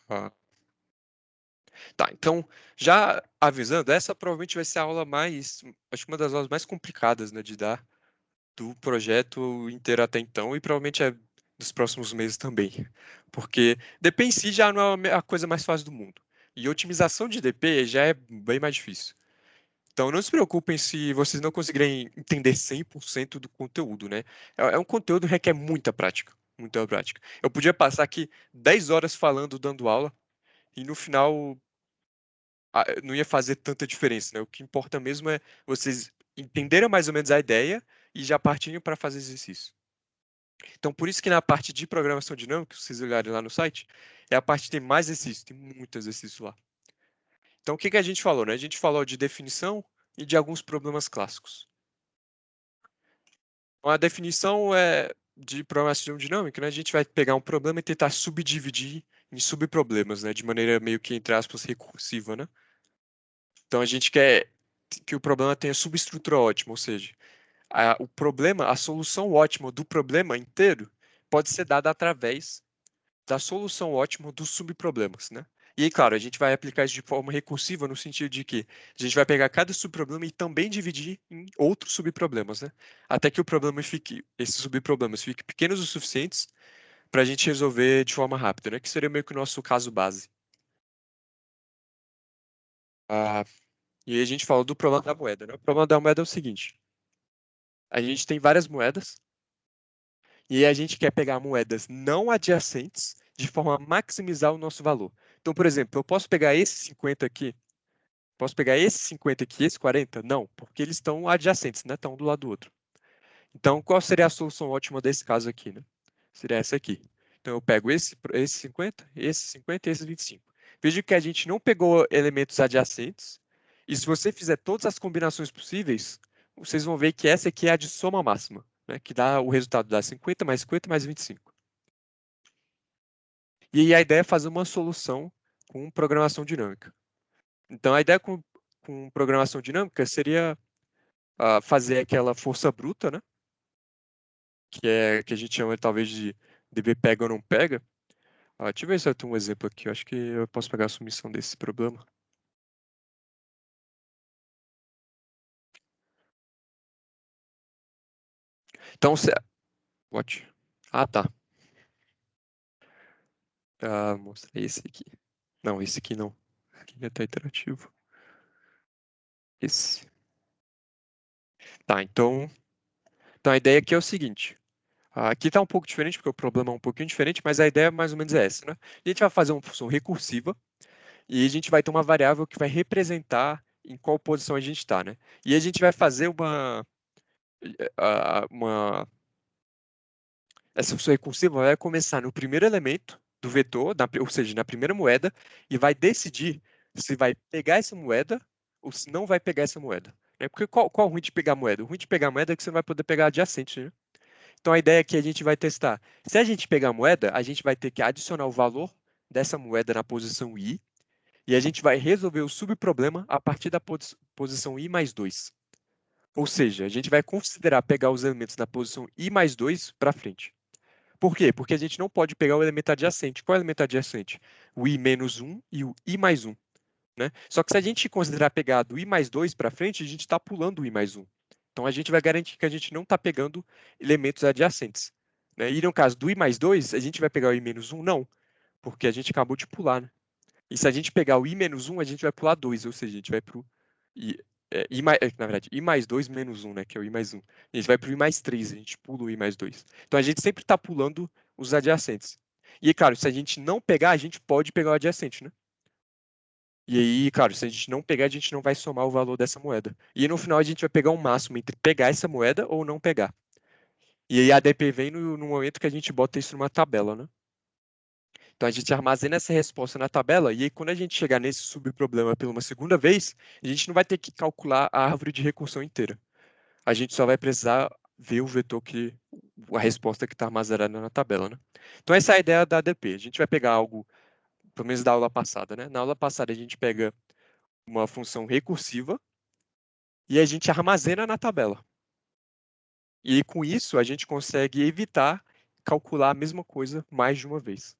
Ah, tá, então, já avisando, essa provavelmente vai ser a aula mais, acho que uma das aulas mais complicadas, né, de dar do projeto inteiro até então, e provavelmente é dos próximos meses também. Porque DP em si já não é a coisa mais fácil do mundo. E otimização de DP já é bem mais difícil. Então não se preocupem se vocês não conseguirem entender 100% do conteúdo, né? É um conteúdo que requer muita prática, muita prática. Eu podia passar aqui 10 horas falando, dando aula, e no final não ia fazer tanta diferença, né? O que importa mesmo é vocês entenderem mais ou menos a ideia e já partirem para fazer exercício. Então, por isso que na parte de programação dinâmica, se vocês olharem lá no site, é a parte que tem mais exercício, tem muito exercício lá. Então, o que que a gente falou, né? A gente falou de definição e de alguns problemas clássicos. Então, a definição é de programação dinâmica, né? A gente vai pegar um problema e tentar subdividir em subproblemas, né? De maneira meio que, entre aspas, recursiva, né? Então, a gente quer que o problema tenha subestrutura ótima, ou seja, o problema, a solução ótima do problema inteiro pode ser dada através da solução ótima dos subproblemas, né? E aí, claro, a gente vai aplicar isso de forma recursiva no sentido de que a gente vai pegar cada subproblema e também dividir em outros subproblemas, né? Até que o problema fique, esses subproblemas fiquem pequenos o suficientes para a gente resolver de forma rápida, né? Que seria meio que o nosso caso base. Ah, e aí a gente falou do problema da moeda, né? O problema da moeda é o seguinte: a gente tem várias moedas e aí a gente quer pegar moedas não adjacentes de forma a maximizar o nosso valor. Então, por exemplo, eu posso pegar esse 50 aqui. Posso pegar esse 50 aqui e esse 40? Não, porque eles estão adjacentes, né? Estão um do lado do outro. Então, qual seria a solução ótima desse caso aqui, né? Seria essa aqui. Então, eu pego esse 50, esse 50 e esse 25. Veja que a gente não pegou elementos adjacentes. E se você fizer todas as combinações possíveis, vocês vão ver que essa aqui é a de soma máxima, né? Que dá o resultado dá 50 mais 25. E aí a ideia é fazer uma solução com programação dinâmica. Então, a ideia com programação dinâmica seria fazer aquela força bruta, né? Que a gente chama talvez de DB pega ou não pega. Deixa eu ver se eu tenho um exemplo aqui. Eu acho que eu posso pegar a submissão desse problema. Então, what? Ah, tá. Mostrei esse aqui. Não, esse aqui não. Aqui já tá interativo. Esse. Tá, então a ideia aqui é o seguinte. Aqui está um pouco diferente, porque o problema é um pouquinho diferente, mas a ideia mais ou menos é essa, né? A gente vai fazer uma função recursiva e a gente vai ter uma variável que vai representar em qual posição a gente está, né? E a gente vai fazer uma... Essa função recursiva vai começar no primeiro elemento do vetor, ou seja, na primeira moeda, e vai decidir se vai pegar essa moeda ou se não vai pegar essa moeda. Né? Porque qual o ruim de pegar moeda? O ruim de pegar moeda é que você não vai poder pegar adjacente, né? Então a ideia é que a gente vai testar. Se a gente pegar a moeda, a gente vai ter que adicionar o valor dessa moeda na posição i, e a gente vai resolver o subproblema a partir da posição i mais 2. Ou seja, a gente vai considerar pegar os elementos na posição i mais 2 para frente. Por quê? Porque a gente não pode pegar o elemento adjacente. Qual é o elemento adjacente? O i menos 1 e o i mais 1. Né? Só que se a gente considerar pegar do i mais 2 para frente, a gente está pulando o i mais 1. Então a gente vai garantir que a gente não está pegando elementos adjacentes. Né? E no caso do i mais 2, a gente vai pegar o i menos 1? Não, porque a gente acabou de pular. Né? E se a gente pegar o i menos 1, a gente vai pular 2, ou seja, a gente vai para o i, na verdade, i mais 2 menos 1, né, que é o i mais 1. A gente vai para o i mais 3, a gente pula o i mais 2. Então a gente sempre está pulando os adjacentes. E, claro, se a gente não pegar, a gente pode pegar o adjacente, né? E aí, claro, se a gente não pegar, a gente não vai somar o valor dessa moeda. E no final a gente vai pegar um máximo entre pegar essa moeda ou não pegar. E aí a ADP vem no momento que a gente bota isso numa tabela, né? Então a gente armazena essa resposta na tabela e aí quando a gente chegar nesse subproblema pela uma segunda vez, a gente não vai ter que calcular a árvore de recursão inteira. A gente só vai precisar ver o vetor a resposta que está armazenada na tabela, né? Então essa é a ideia da ADP. A gente vai pegar algo, pelo menos da aula passada, né? Na aula passada a gente pega uma função recursiva e a gente armazena na tabela. E com isso a gente consegue evitar calcular a mesma coisa mais de uma vez.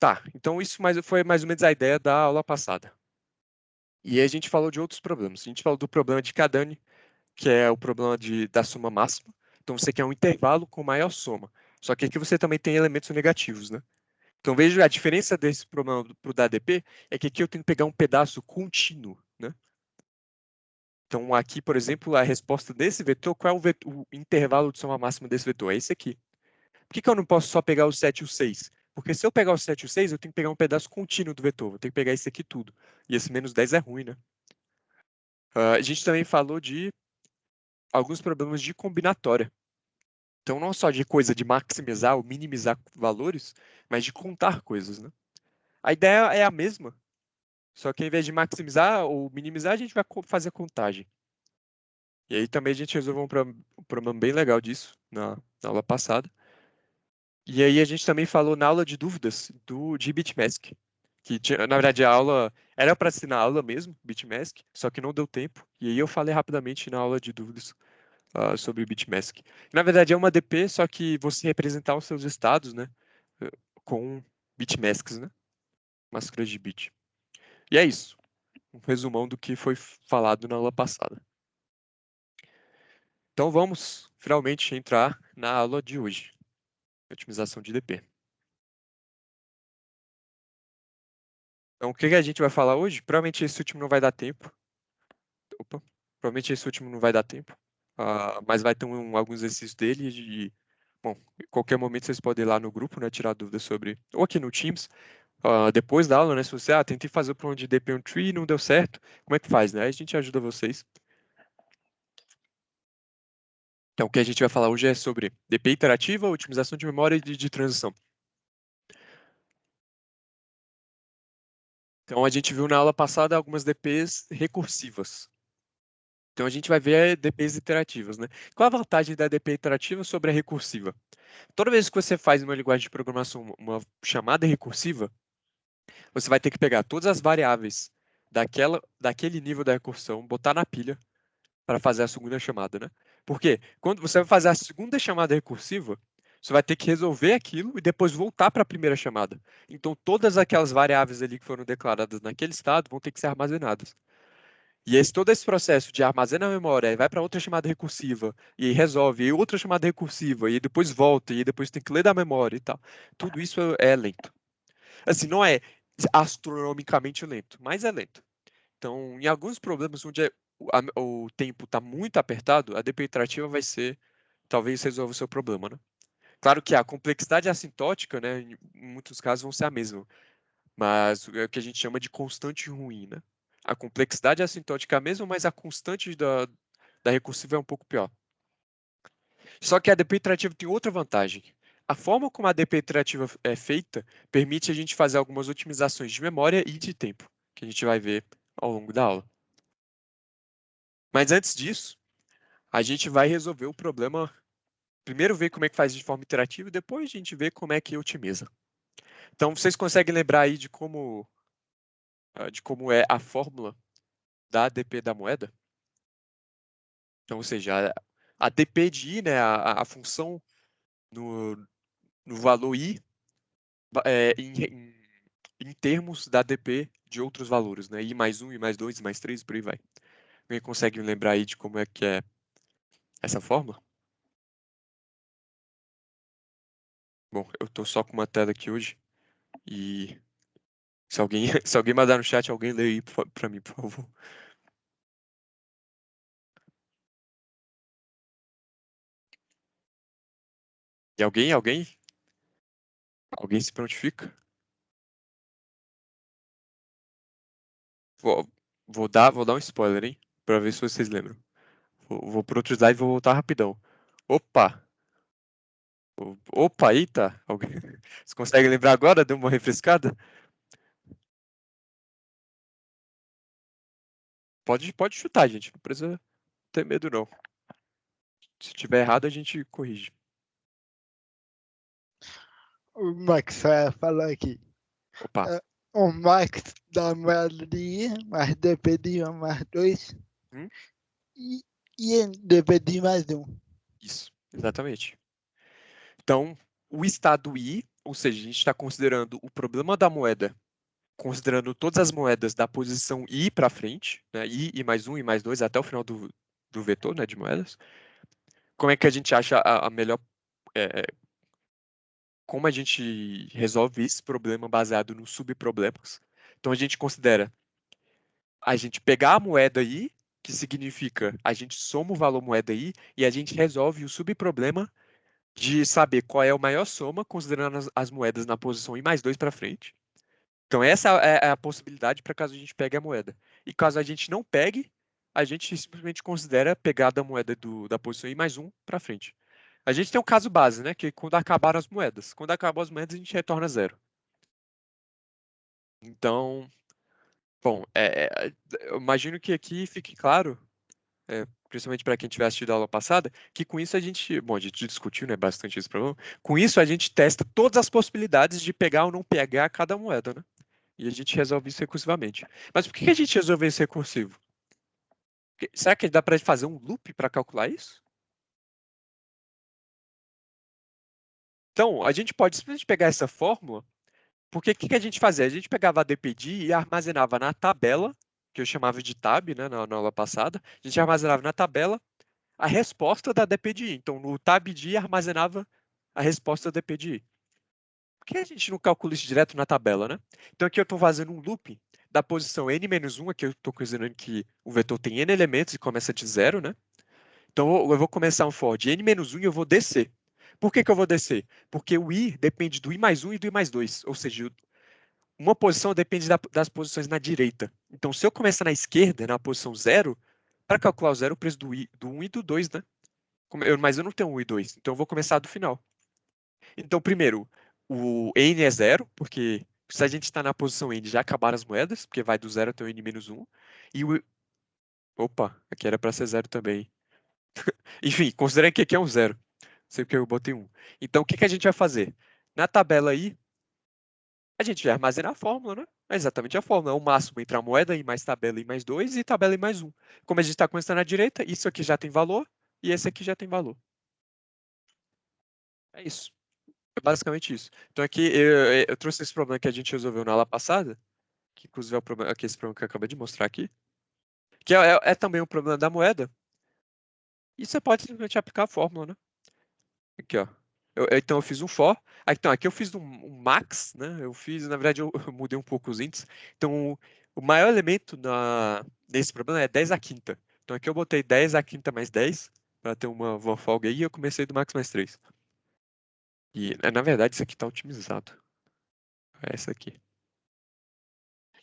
Tá, então isso foi mais ou menos a ideia da aula passada. E aí a gente falou de outros problemas. A gente falou do problema de Kadani, que é o problema da soma máxima. Então você quer um intervalo com maior soma. Só que aqui você também tem elementos negativos, né? Então veja a diferença desse problema para o da ADP é que aqui eu tenho que pegar um pedaço contínuo, né? Então aqui, por exemplo, a resposta desse vetor, qual é o intervalo de soma máxima desse vetor? É esse aqui. Por que eu não posso só pegar o 7 e o 6? Porque se eu pegar o 7 e o 6, eu tenho que pegar um pedaço contínuo do vetor. Vou ter que pegar esse aqui tudo. E esse menos 10 é ruim, né? A gente também falou de alguns problemas de combinatória. Então, não só de coisa de maximizar ou minimizar valores, mas de contar coisas, né? A ideia é a mesma, só que ao invés de maximizar ou minimizar, a gente vai fazer contagem. E aí também a gente resolveu um problema bem legal disso na aula passada. E aí a gente também falou na aula de dúvidas de BitMask, que na verdade a aula era para ser na aula mesmo, BitMask, só que não deu tempo. E aí eu falei rapidamente na aula de dúvidas sobre BitMask. Na verdade é uma DP, só que você representar os seus estados, né, eh, com BitMasks, né, máscaras de bit. E é isso, um resumão do que foi falado na aula passada. Então vamos finalmente entrar na aula de hoje, otimização de DP. Então, o que a gente vai falar hoje? Provavelmente esse último não vai dar tempo. Opa, provavelmente esse último não vai dar tempo. Mas vai ter alguns exercícios dele e, bom, em qualquer momento vocês podem ir lá no grupo, né, tirar dúvidas sobre, ou aqui no Teams, depois da aula, né, se você, tentei fazer o plano de DP on Tree e não deu certo, como é que faz, né? Aí a gente ajuda vocês. Então, o que a gente vai falar hoje é sobre DP iterativa, otimização de memória e de transição. Então, a gente viu na aula passada algumas DPs recursivas. Então, a gente vai ver DPs iterativas, né? Qual a vantagem da DP iterativa sobre a recursiva? Toda vez que você faz uma linguagem de programação uma chamada recursiva, você vai ter que pegar todas as variáveis daquele nível da recursão, botar na pilha para fazer a segunda chamada, né? Porque quando você vai fazer a segunda chamada recursiva, você vai ter que resolver aquilo e depois voltar para a primeira chamada. Então, todas aquelas variáveis ali que foram declaradas naquele estado vão ter que ser armazenadas. E todo esse processo de armazena a memória, e vai para outra chamada recursiva, e resolve, e outra chamada recursiva, e depois volta, e depois tem que ler da memória e tal. Tudo isso é lento. Assim, não é astronomicamente lento, mas é lento. Então, em alguns problemas onde o tempo está muito apertado, a DP iterativa vai ser, talvez resolva o seu problema, né? Claro que a complexidade assintótica, né, em muitos casos vão ser a mesma, mas é o que a gente chama de constante ruim, né? A complexidade assintótica é a mesma, mas a constante da recursiva é um pouco pior. Só que a DP iterativa tem outra vantagem. A forma como a DP iterativa é feita permite a gente fazer algumas otimizações de memória e de tempo, que a gente vai ver ao longo da aula. Mas antes disso, a gente vai resolver o problema. Primeiro ver como é que faz de forma iterativa e depois a gente vê como é que otimiza. Então, vocês conseguem lembrar aí de como é a fórmula da ADP da moeda? Então, ou seja, a DP de I, né, a função no, no valor I, em termos da DP de outros valores, né? I mais 1, I mais 2, I mais 3, por aí vai. Alguém consegue lembrar aí de como é que é essa fórmula? Bom, eu tô só com uma tela aqui hoje e se alguém, se alguém mandar no chat, alguém lê aí pra mim, por favor. E alguém se prontifica? Vou, vou dar um spoiler, hein? Pra ver se vocês lembram. Vou pro outro slide e vou voltar rapidão. Opa! Opa, eita! Alguém... Você consegue lembrar agora? Deu uma refrescada? Pode chutar, gente. Não precisa ter medo, não. Se tiver errado, a gente corrige. O Max vai falar aqui. Opa. O Max da moeda de I, mais DP de 1 mais 2 Hum? e DP de mais 1. Isso, exatamente. Então, o estado I ou seja, a gente está considerando o problema da moeda, considerando todas as moedas da posição I para frente, né, I mais 1, I mais 2, até o final do vetor, né, de moedas. Como é que a gente acha a melhor... como a gente resolve esse problema baseado nos subproblemas? Então, a gente considera a gente pegar a moeda I, que significa a gente soma o valor moeda I, e a gente resolve o subproblema de saber qual é a maior soma, considerando as moedas na posição I mais 2 para frente. Então, essa é a possibilidade para caso a gente pegue a moeda. E caso a gente não pegue, a gente simplesmente considera pegar da moeda da posição I mais 1 para frente. A gente tem um caso base, né? Que é quando acabaram as moedas. Quando acabam as moedas, a gente retorna zero. Então, bom, eu imagino que aqui fique claro, principalmente para quem tiver assistido a aula passada, que com isso a gente, bom, a gente discutiu, né, bastante esse problema. Com isso a gente testa todas as possibilidades de pegar ou não pegar cada moeda, né? E a gente resolve isso recursivamente. Mas por que a gente resolveu isso recursivo? Será que dá para fazer um loop para calcular isso? Então, a gente pode simplesmente pegar essa fórmula, porque o que a gente fazia? A gente pegava a DPD e armazenava na tabela, que eu chamava de tab, né, na aula passada. A gente armazenava na tabela a resposta da DPDI. Então, no tabd armazenava a resposta da DPDI. Por que a gente não calcula isso direto na tabela, né? Então, aqui eu estou fazendo um loop da posição n-1, aqui eu estou considerando que o vetor tem n elementos e começa de zero, né? Então, eu vou começar um for de n-1 e eu vou descer. Por que eu vou descer? Porque o i depende do i mais 1 e do i mais 2. Ou seja, uma posição depende das posições na direita. Então, se eu começar na esquerda, na posição 0, para calcular o zero, o preço do 1 e do 2, né? Mas eu não tenho 1 e 2, então eu vou começar do final. Então, primeiro, o n é zero, porque se a gente está na posição n, já acabaram as moedas, porque vai do zero até o n menos 1. E o... Opa, aqui era para ser zero também. Enfim, considerem que aqui é um zero. Sei porque eu botei 1. Então, o que a gente vai fazer? Na tabela aí, a gente vai armazenar a fórmula, né? É exatamente a fórmula. É o máximo entre a moeda I mais tabela I mais 2 e tabela I mais 1. Como a gente está começando na direita, isso aqui já tem valor e esse aqui já tem valor. É isso. É basicamente isso. Então aqui eu trouxe esse problema que a gente resolveu na aula passada, que inclusive é o problema, aqui, esse problema que eu acabei de mostrar aqui, que é também um problema da moeda. E você pode simplesmente aplicar a fórmula, né? Aqui, ó. Então eu fiz um for. Então, aqui eu fiz um max, né? Eu fiz, na verdade, eu mudei um pouco os índices. Então, o maior elemento nesse problema é 10 à quinta. Então, aqui eu botei 10 à quinta mais 10, para ter uma folga aí, e eu comecei do max mais 3. E, na verdade, isso aqui está otimizado. É essa aqui.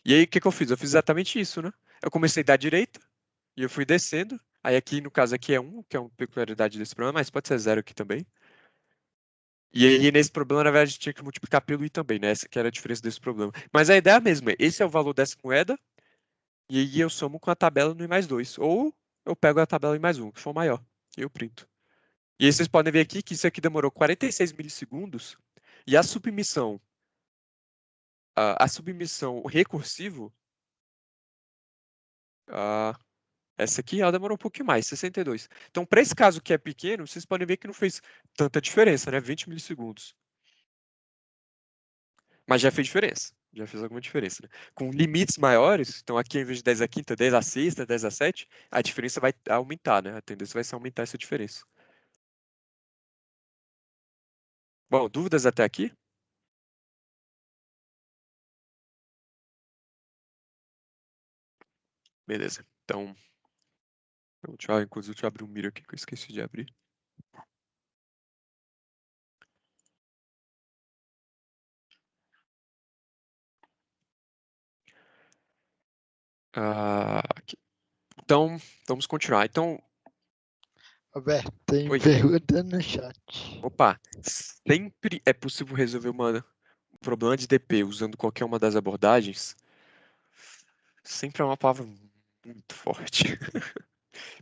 E aí, o que eu fiz? Eu fiz exatamente isso, né? Eu comecei da direita, e eu fui descendo. Aí, aqui, no caso, aqui é 1, que é uma peculiaridade desse problema, mas pode ser 0 aqui também. E aí, nesse problema, na verdade, a gente tinha que multiplicar pelo i também, né? Essa que era a diferença desse problema. Mas a ideia é a mesma. Esse é o valor dessa moeda, e aí eu somo com a tabela no i mais 2. Ou eu pego a tabela i mais 1, que for maior. E eu printo. E aí vocês podem ver aqui que isso aqui demorou 46 milissegundos, e a submissão recursivo, ah, essa aqui, ela demorou um pouquinho mais, 62. Então, para esse caso que é pequeno, vocês podem ver que não fez tanta diferença, né? 20 milissegundos. Mas já fez diferença. Já fez alguma diferença, né? Com limites maiores, então aqui, ao invés de 10 à quinta, 10 à sexta, 10 à 7, a diferença vai aumentar, né? A tendência vai ser aumentar essa diferença. Bom, dúvidas até aqui? Beleza. Então, inclusive, deixa eu abrir um Miro aqui que eu esqueci de abrir. Aqui. Então, vamos continuar. Então, Roberto, tem oi. pergunta no chat. Opa, sempre é possível resolver um problema de DP usando qualquer uma das abordagens? Sempre é uma palavra muito forte.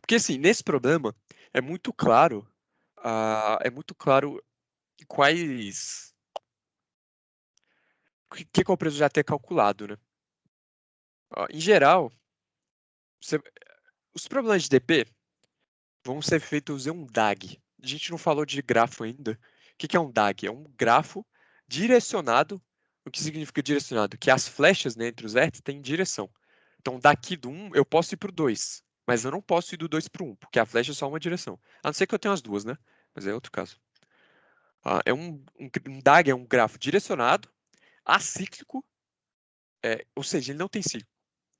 Porque, assim, nesse problema, é muito claro, quais... O que é o preço já ter calculado, né? Em geral, você- os problemas de DP vão ser feitos em um DAG. A gente não falou de grafo ainda. O que é um DAG? É um grafo direcionado. O que significa direcionado? Que as flechas, né, entre os vértices têm direção. Então, daqui do 1, eu posso ir para o 2, mas eu não posso ir do 2 para o 1, porque a flecha é só uma direção. A não ser que eu tenha as duas, né? Mas é outro caso. Um DAG é um grafo direcionado, acíclico, ou seja, ele não tem ciclo.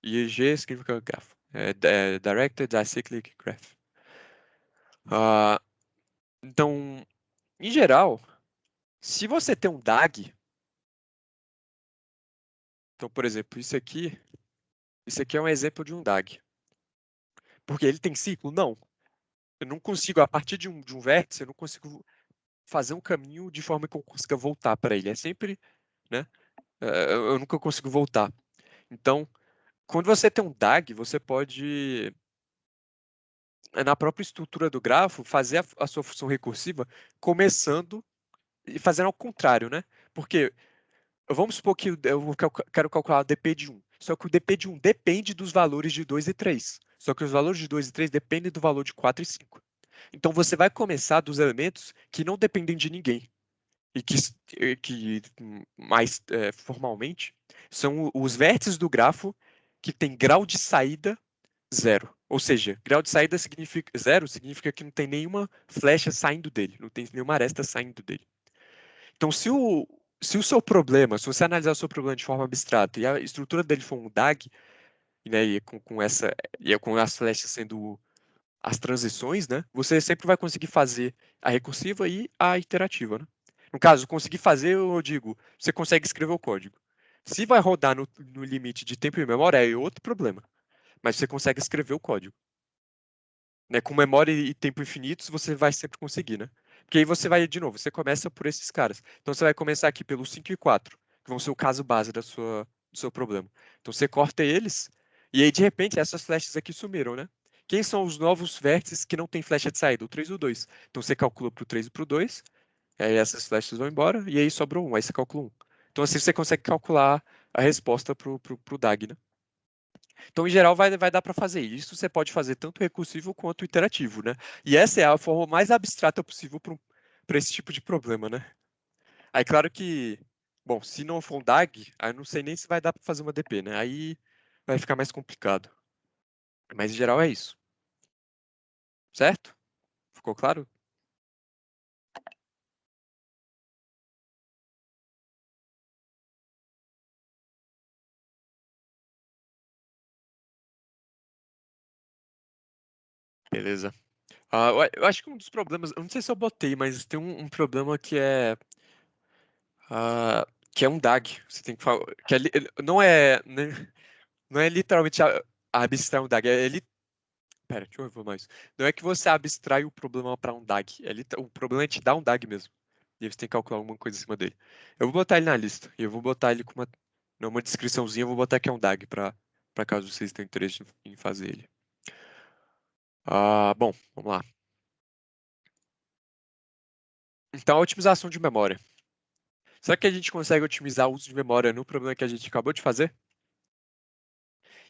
E G significa grafo. Directed Acyclic Graph. Então, em geral, se você tem um DAG, então, por exemplo, isso aqui é um exemplo de um DAG. Porque ele tem ciclo? Não. Eu não consigo, a partir de um vértice, eu não consigo fazer um caminho de forma que eu consiga voltar para ele. É sempre, né? Eu nunca consigo voltar. Então, quando você tem um DAG, você pode, na própria estrutura do grafo, fazer a sua função recursiva começando e fazendo ao contrário, né? Porque vamos supor que eu quero calcular o dp de 1. Só que o dp de 1 depende dos valores de 2 e 3. Só que os valores de 2 e 3 dependem do valor de 4 e 5. Então você vai começar dos elementos que não dependem de ninguém. E que mais formalmente são os vértices do grafo que tem grau de saída 0. Ou seja, grau de saída significa 0, significa que não tem nenhuma flecha saindo dele, não tem nenhuma aresta saindo dele. Então, se o seu problema, se você analisar o seu problema de forma abstrata e a estrutura dele for um DAG, né, e com as flechas sendo as transições, né, você sempre vai conseguir fazer a recursiva e a iterativa, né? No caso, conseguir fazer, eu digo, você consegue escrever o código. Se vai rodar no limite de tempo e memória, é outro problema. Mas você consegue escrever o código. Né? Com memória e tempo infinitos, você vai sempre conseguir, né? Porque aí você vai, de novo, você começa por esses caras. Então você vai começar aqui pelos 5 e 4, que vão ser o caso base do seu problema. Então você corta eles, e aí de repente essas flechas aqui sumiram, né? Quem são os novos vértices que não tem flecha de saída? O 3 e o 2. Então você calcula para o 3 e para o 2, aí essas flechas vão embora, e aí sobra 1, aí você calcula 1. Então assim você consegue calcular a resposta pro DAG, né? Então, em geral, vai dar para fazer isso. Você pode fazer tanto recursivo quanto iterativo, né? E essa é a forma mais abstrata possível para esse tipo de problema, né? Aí, claro que, bom, se não for um DAG, aí eu não sei nem se vai dar para fazer uma DP, né? Aí vai ficar mais complicado. Mas, em geral, é isso. Certo? Ficou claro? Beleza. Eu acho que um dos problemas, eu não sei se eu botei, mas tem um problema ah, que é um DAG. Você tem que falar, não é, né, não é literalmente abstrair um DAG, pera, deixa eu ver mais. Não é que você abstrai o problema para um DAG. O problema é te dar um DAG mesmo. E aí você tem que calcular alguma coisa em cima dele. Eu vou botar ele na lista. E eu vou botar ele com uma descriçãozinha. Eu vou botar que é um DAG para caso vocês tenham interesse em fazer ele. Bom, vamos lá. Então, a otimização de memória. Será que a gente consegue otimizar o uso de memória no problema que a gente acabou de fazer?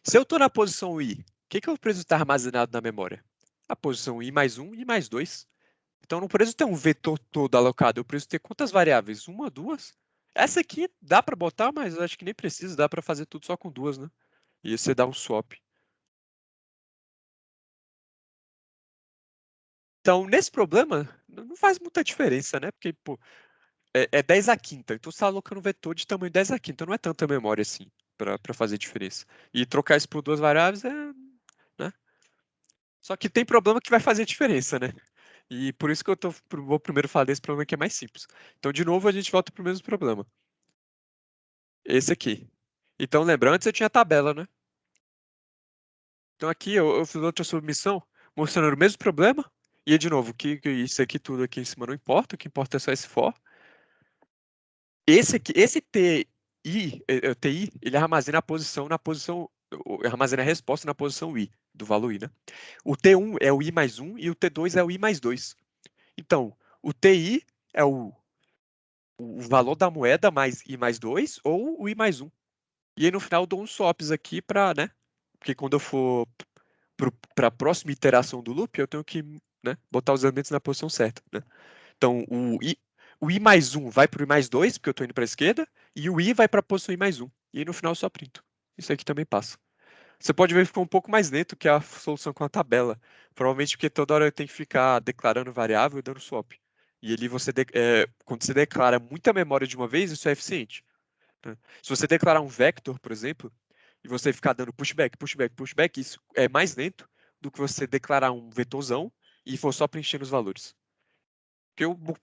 Se eu estou na posição I, o que eu preciso estar armazenado na memória? A posição I mais 1 e mais 2. Então, não preciso ter um vetor todo alocado, eu preciso ter quantas variáveis? Uma, duas? Essa aqui dá para botar, mas eu acho que nem precisa, dá para fazer tudo só com duas, né? E você dá um swap. Então, nesse problema, não faz muita diferença, né? Porque, pô, é 10 a quinta, então você está alocando um vetor de tamanho 10 a quinta, não é tanta memória assim para fazer diferença. E trocar isso por duas variáveis né? Só que tem problema que vai fazer diferença, né? E por isso que vou primeiro falar desse problema que é mais simples. Então, de novo, a gente volta para o mesmo problema. Esse aqui. Então, lembra, antes eu tinha tabela, né? Então aqui eu fiz outra submissão mostrando o mesmo problema. E de novo, que isso aqui tudo aqui em cima não importa, o que importa é só esse for. Esse aqui, esse TI, ele armazena a posição armazena a resposta na posição I, do valor I, né? O T1 é o I mais 1 e o T2 é o I mais 2. Então, o TI é o valor da moeda mais I mais 2 ou o I mais 1. E aí no final eu dou uns swaps aqui para, né? Porque quando eu for para a próxima iteração do loop, eu tenho que, né, botar os elementos na posição certa, né? Então, o i mais 1 vai para o i mais 2, porque eu estou indo para a esquerda, e o i vai para a posição i mais 1. E aí no final eu só printo. Isso aqui também passa. Você pode ver que ficou um pouco mais lento que a solução com a tabela. Provavelmente porque toda hora eu tenho que ficar declarando variável e dando swap. E ali quando você declara muita memória de uma vez, isso é eficiente, né? Se você declarar um vector, por exemplo, e você ficar dando pushback, pushback, pushback, isso é mais lento do que você declarar um vetorzão e for só preenchendo os valores.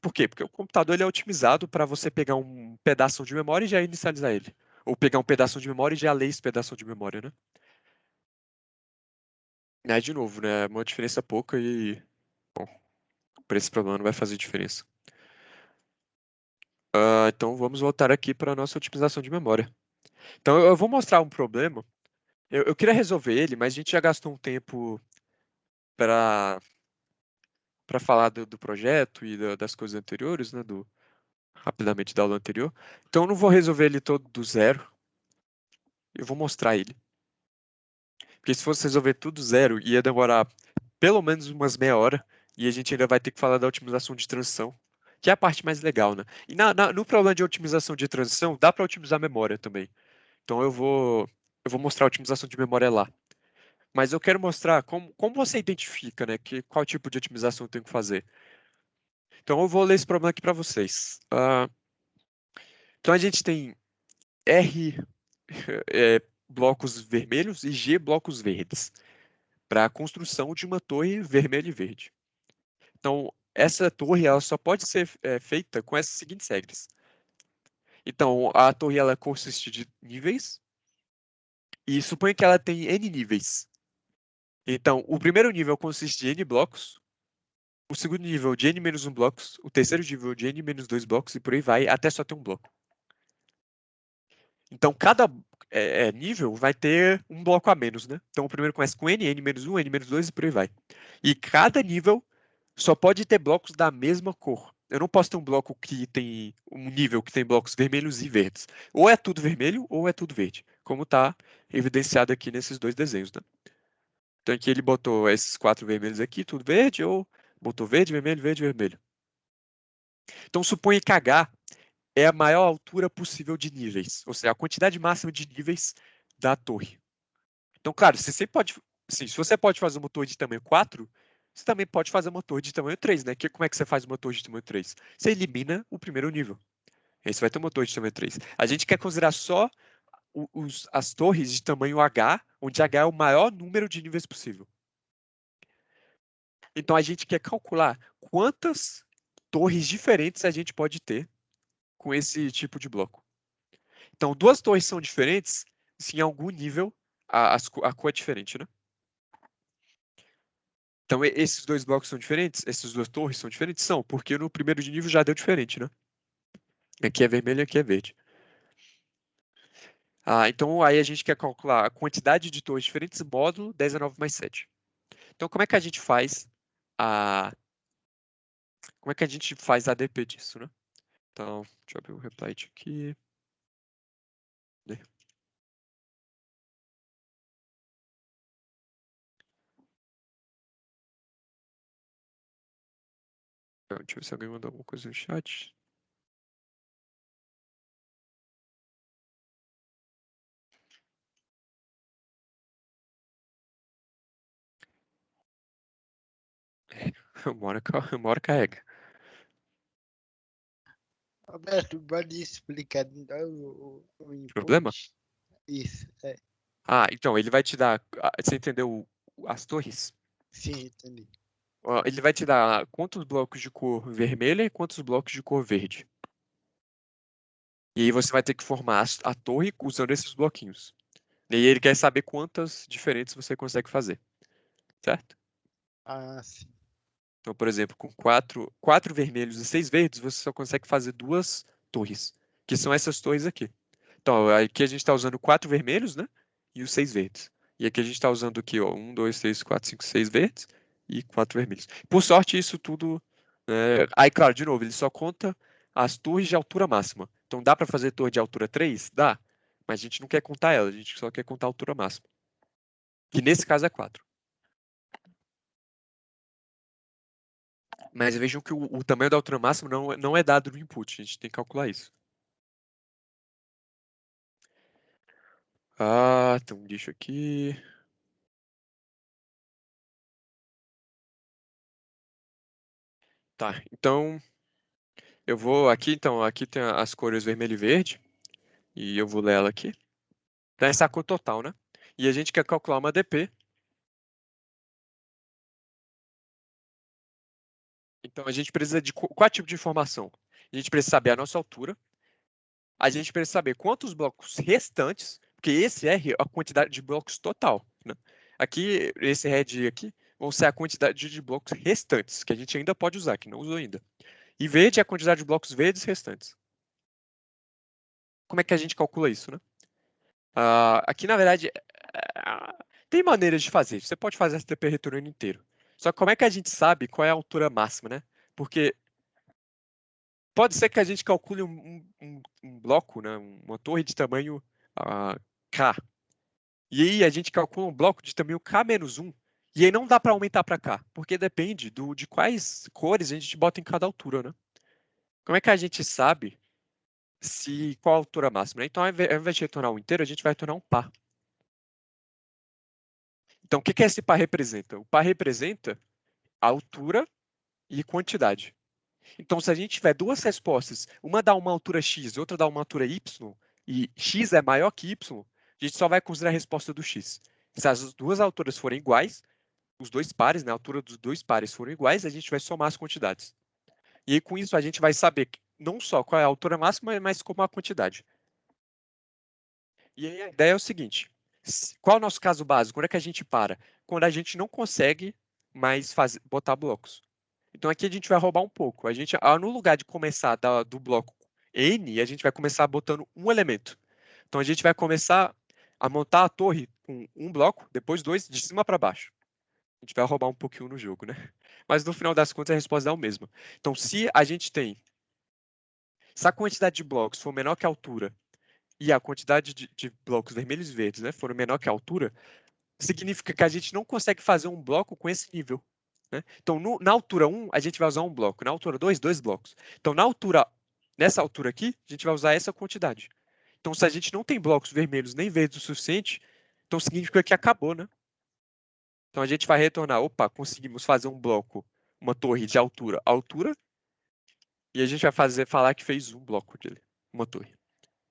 Por quê? Porque o computador ele é otimizado para você pegar um pedaço de memória e já inicializar ele. Ou pegar um pedaço de memória e já ler esse pedaço de memória, né? É, de novo, né? Uma diferença pouca e, bom, para esse problema não vai fazer diferença. Então vamos voltar aqui para a nossa otimização de memória. Então eu vou mostrar um problema. Eu queria resolver ele, mas a gente já gastou um tempo para falar do projeto e das coisas anteriores, né? Rapidamente da aula anterior. Então eu não vou resolver ele todo do zero. Eu vou mostrar ele. Porque se fosse resolver tudo zero, ia demorar pelo menos umas meia hora. E a gente ainda vai ter que falar da otimização de transição, que é a parte mais legal, né? E no problema de otimização de transição, dá para otimizar a memória também. Então eu vou mostrar a otimização de memória lá. Mas eu quero mostrar como você identifica, né? Qual tipo de otimização eu tenho que fazer. Então eu vou ler esse problema aqui para vocês. Então a gente tem R blocos vermelhos e G blocos verdes para a construção de uma torre vermelha e verde. Então, essa torre ela só pode ser feita com essas seguintes regras. Então, a torre ela consiste de níveis e suponha que ela tem N níveis. Então, o primeiro nível consiste de N blocos, o segundo nível de N-1 blocos, o terceiro nível de N-2 blocos e por aí vai, até só ter um bloco. Então, cada nível vai ter um bloco a menos, né? Então, o primeiro começa com N, N-1, N-2 e por aí vai. E cada nível só pode ter blocos da mesma cor. Eu não posso ter um bloco que tem um nível que tem blocos vermelhos e verdes. Ou é tudo vermelho ou é tudo verde, como está evidenciado aqui nesses dois desenhos, né? Então aqui ele botou esses 4 vermelhos aqui, tudo verde, ou botou verde, vermelho, verde, vermelho. Então suponha que H é a maior altura possível de níveis, ou seja, a quantidade máxima de níveis da torre. Então, claro, se você pode fazer uma torre de tamanho 4, você também pode fazer uma torre de tamanho 3, né? Como é que você faz uma torre de tamanho 3? Você elimina o primeiro nível. Aí você vai ter uma torre de tamanho 3. A gente quer considerar só as torres de tamanho H, onde H é o maior número de níveis possível. Então, a gente quer calcular quantas torres diferentes a gente pode ter com esse tipo de bloco. Então, 2 torres são diferentes se em algum nível a cor é diferente, né? Então, esses 2 blocos são diferentes? Essas 2 torres são diferentes? São, porque no primeiro de nível já deu diferente, né? Aqui é vermelho e aqui é verde. Então, aí a gente quer calcular a quantidade de torres diferentes, módulo 10 a 9 mais 7. Então, como é que a gente faz a ADP disso, né? Então, deixa eu abrir o reply aqui. Deixa eu ver se alguém mandou alguma coisa no chat. Uma hora carrega. Roberto, pode explicar então o Problema? input? Isso, Então, ele vai te dar. Você entendeu as torres? sim, entendi. Ele vai te dar quantos blocos de cor vermelha e quantos blocos de cor verde. E aí você vai ter que formar a torre usando esses bloquinhos. E aí ele quer saber quantas diferentes você consegue fazer, certo? Sim. Então, por exemplo, com 4 vermelhos e 6 verdes, você só consegue fazer 2 torres, que são essas torres aqui. Então, aqui a gente está usando 4 vermelhos, né? E os 6 verdes. E aqui a gente está usando aqui, ó, 1, 2, 3, 4, 5, 6 verdes e 4 vermelhos. Por sorte, isso tudo. Aí, claro, de novo, ele só conta as torres de altura máxima. Então, dá para fazer torre de altura 3? Dá. Mas a gente não quer contar ela, a gente só quer contar a altura máxima. Que nesse caso é 4. Mas vejam que o tamanho da altura máxima não é dado no input, a gente tem que calcular isso. Ah, tem um lixo aqui. Tá, então eu vou aqui, então aqui tem as cores vermelho e verde, e eu vou ler ela aqui. Então essa é a cor total, né? E a gente quer calcular uma DP. Então a gente precisa de qual tipo de informação? A gente precisa saber a nossa altura, a gente precisa saber quantos blocos restantes, porque esse é a quantidade de blocos total, né? Aqui, esse red aqui, vão ser a quantidade de blocos restantes, que a gente ainda pode usar, que não usou ainda. E verde é a quantidade de blocos verdes restantes. Como é que a gente calcula isso, né? Aqui, na verdade, tem maneiras de fazer. Você pode fazer esse TP retornando inteiro. Só que como é que a gente sabe qual é a altura máxima, né? Porque pode ser que a gente calcule um bloco, né? Uma torre de tamanho K. E aí a gente calcula um bloco de tamanho K-1. E aí não dá para aumentar para K, porque depende de quais cores a gente bota em cada altura, né? Como é que a gente sabe qual a altura máxima, né? Então, ao invés de retornar um inteiro, a gente vai retornar um par. Então, o que esse par representa? O par representa a altura e quantidade. Então, se a gente tiver duas respostas, uma dá uma altura x e outra dá uma altura y, e x é maior que y, a gente só vai considerar a resposta do x. Se as duas alturas forem iguais, os dois pares, né, a altura dos dois pares forem iguais, a gente vai somar as quantidades. E aí, com isso, a gente vai saber não só qual é a altura máxima, mas como a quantidade. E aí a ideia é o seguinte: qual é o nosso caso básico? Quando é que a gente para? Quando a gente não consegue mais botar blocos. Então aqui a gente vai roubar um pouco. No lugar de começar do bloco N, a gente vai começar botando um elemento. Então a gente vai começar a montar a torre com um bloco, depois dois, de cima para baixo. A gente vai roubar um pouquinho no jogo, né? Mas no final das contas a resposta é a mesma. Então se a quantidade de blocos for menor que a altura e a quantidade de blocos vermelhos e verdes, né, for menor que a altura, significa que a gente não consegue fazer um bloco com esse nível, né? Então, na altura 1, a gente vai usar um bloco. Na altura 2, dois blocos. Então, nessa altura aqui, a gente vai usar essa quantidade. Então, se a gente não tem blocos vermelhos nem verdes o suficiente, então significa que acabou, né? Então, a gente vai retornar, opa, conseguimos fazer um bloco, uma torre de altura, e a gente vai falar que fez um bloco dele, uma torre.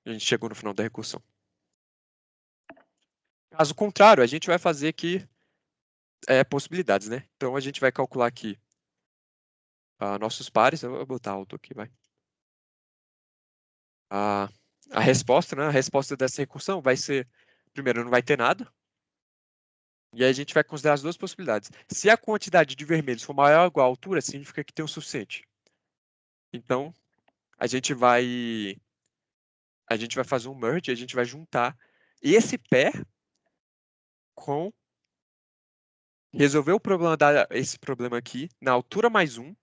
A gente chegou no final da recursão. Caso contrário, a gente vai fazer aqui possibilidades, né? Então, a gente vai calcular aqui nossos pares. Eu vou botar alto aqui, vai. A resposta, né? A resposta dessa recursão vai ser, primeiro, não vai ter nada. E aí a gente vai considerar as duas possibilidades. Se a quantidade de vermelhos for maior ou igual à altura, significa que tem o suficiente. Então, a gente vai fazer um merge, a gente vai juntar esse pair com resolver o problema esse problema aqui na altura mais um,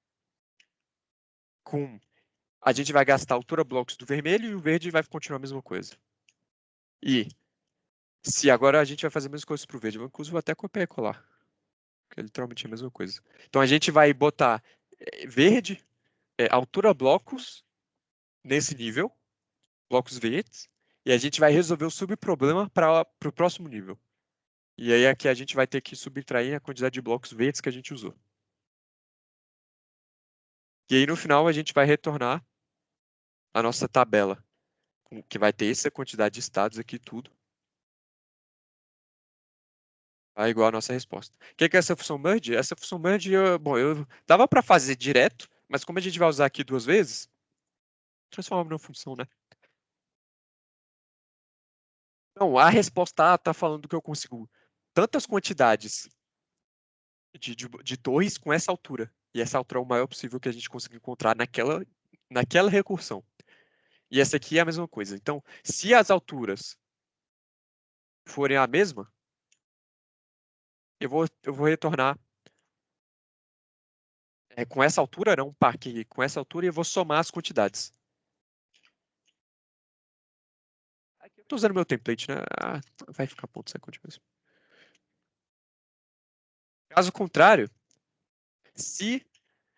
com a gente vai gastar a altura blocos do vermelho e o verde vai continuar a mesma coisa. E se agora a gente vai fazer a mesma coisa para o verde, eu inclusive vou até copiar e colar, que é literalmente a mesma coisa. Então a gente vai botar verde, altura blocos nesse nível, blocos verdes, e a gente vai resolver o subproblema para o próximo nível. E aí aqui a gente vai ter que subtrair a quantidade de blocos verdes que a gente usou. E aí no final a gente vai retornar a nossa tabela, que vai ter essa quantidade de estados aqui tudo, igual a nossa resposta. O que é essa função merge? Essa função merge, eu dava para fazer direto, mas como a gente vai usar aqui duas vezes, transforma numa função, né? Não, a resposta A está falando que eu consigo tantas quantidades de torres com essa altura. E essa altura é o maior possível que a gente conseguir encontrar naquela recursão. E essa aqui é a mesma coisa. Então, se as alturas forem a mesma, eu vou retornar com essa altura, não um par aqui, com essa altura, e eu vou somar as quantidades. Aqui eu estou usando meu template, né? Vai ficar ponto second mesmo. Caso contrário, se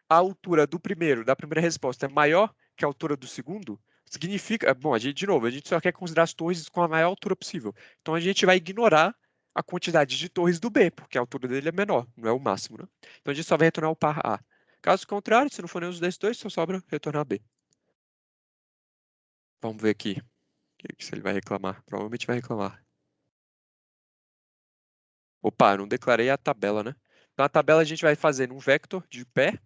a altura do primeiro, da primeira resposta, é maior que a altura do segundo, significa, bom, de novo, a gente só quer considerar as torres com a maior altura possível. Então a gente vai ignorar a quantidade de torres do B, porque a altura dele é menor, não é o máximo, né? Então a gente só vai retornar o par A. Caso contrário, se não for nenhum desses dois, só sobra retornar B. Vamos ver aqui se ele vai reclamar. Provavelmente vai reclamar. Opa, não declarei a tabela, né? Então a tabela a gente vai fazer num vector de pé.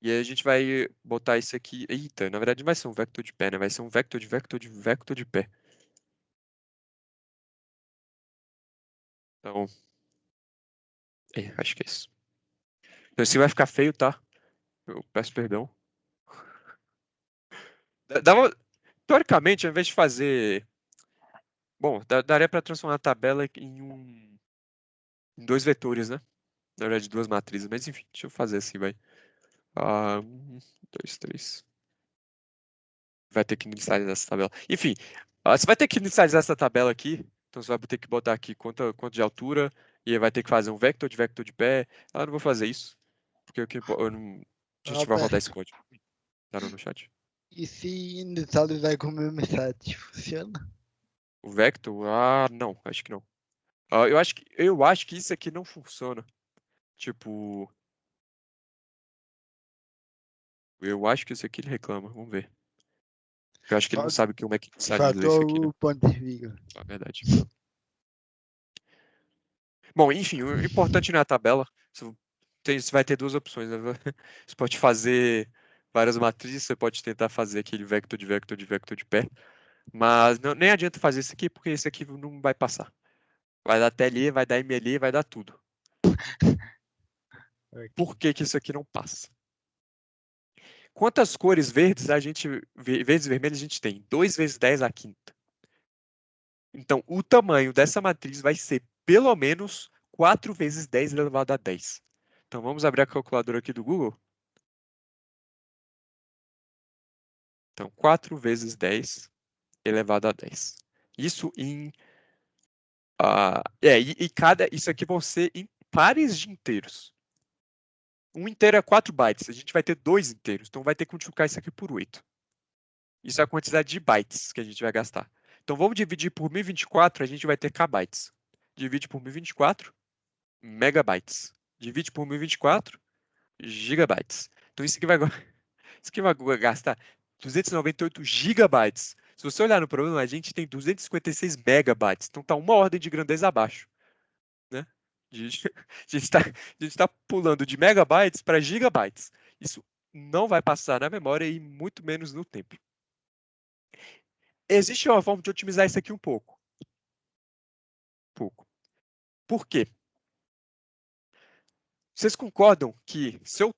E aí a gente vai botar isso aqui. Eita, na verdade não vai ser um vector de pé, né? Vai ser um vector de vector de vector de pé. Então, acho que é isso. Então isso vai ficar feio, tá? Eu peço perdão. Teoricamente, ao invés de fazer. Bom, daria para transformar a tabela em dois vetores, né? Na verdade, duas matrizes. Mas enfim, deixa eu fazer assim, vai. 2, 3. Vai ter que inicializar essa tabela. Enfim, você vai ter que inicializar essa tabela aqui. Então você vai ter que botar aqui quanto de altura. E aí vai ter que fazer um vector de pé. Ah, eu não vou fazer isso. Porque eu não. A gente vai rodar esse Roberto, código. Tá no chat. e se inicializar com o mesmo site, funciona? O vector? Ah, não, acho que não. Eu acho que isso aqui não funciona. Tipo, eu acho que isso aqui ele reclama. Vamos ver. Eu acho que ele não sabe como é que inicializa isso aqui, né? Faltou o ponto de vírgula. É verdade. Bom, enfim, o importante não é a tabela. Você vai ter duas opções, né? Você pode fazer várias matrizes, você pode tentar fazer aquele vector de vector de vector de pé. Mas nem adianta fazer isso aqui, porque esse aqui não vai passar. Vai dar TLE, vai dar MLE, vai dar tudo. Por Ok. que que isso aqui não passa? Quantas cores verdes verdes e vermelhas a gente tem? 2 vezes 10 à quinta. Então, o tamanho dessa matriz vai ser pelo menos 4 vezes 10 elevado a 10. Então, vamos abrir a calculadora aqui do Google. Então, 4 vezes 10 elevado a 10. Isso em... isso aqui vão ser em pares de inteiros. Um inteiro é 4 bytes. A gente vai ter 2 inteiros. Então, vai ter que multiplicar isso aqui por 8. Isso é a quantidade de bytes que a gente vai gastar. Então, vamos dividir por 1024, a gente vai ter kbytes. Divide por 1024, megabytes. Divide por 1024, gigabytes. Então, isso aqui vai gastar 298 gigabytes. Se você olhar no problema, a gente tem 256 megabytes. Então, está uma ordem de grandeza abaixo. Né? A gente tá pulando de megabytes para gigabytes. Isso não vai passar na memória e muito menos no tempo. Existe uma forma de otimizar isso aqui um pouco. Por quê? Vocês concordam que se eu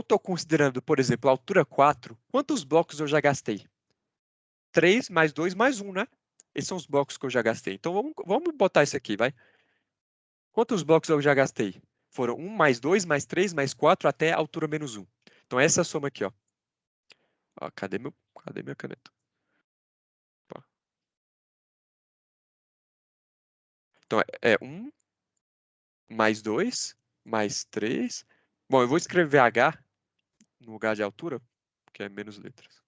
tô considerando, por exemplo, a altura 4, quantos blocos eu já gastei? 3 mais 2 mais 1, né? Esses são os blocos que eu já gastei. Então vamos botar isso aqui, vai. Quantos blocos eu já gastei? Foram 1 mais 2 mais 3 mais 4 até a altura menos 1. Então essa é a soma aqui, ó. Cadê minha caneta? Ó. Então é 1 mais 2 mais 3. Bom, eu vou escrever H no lugar de altura, porque é menos letras.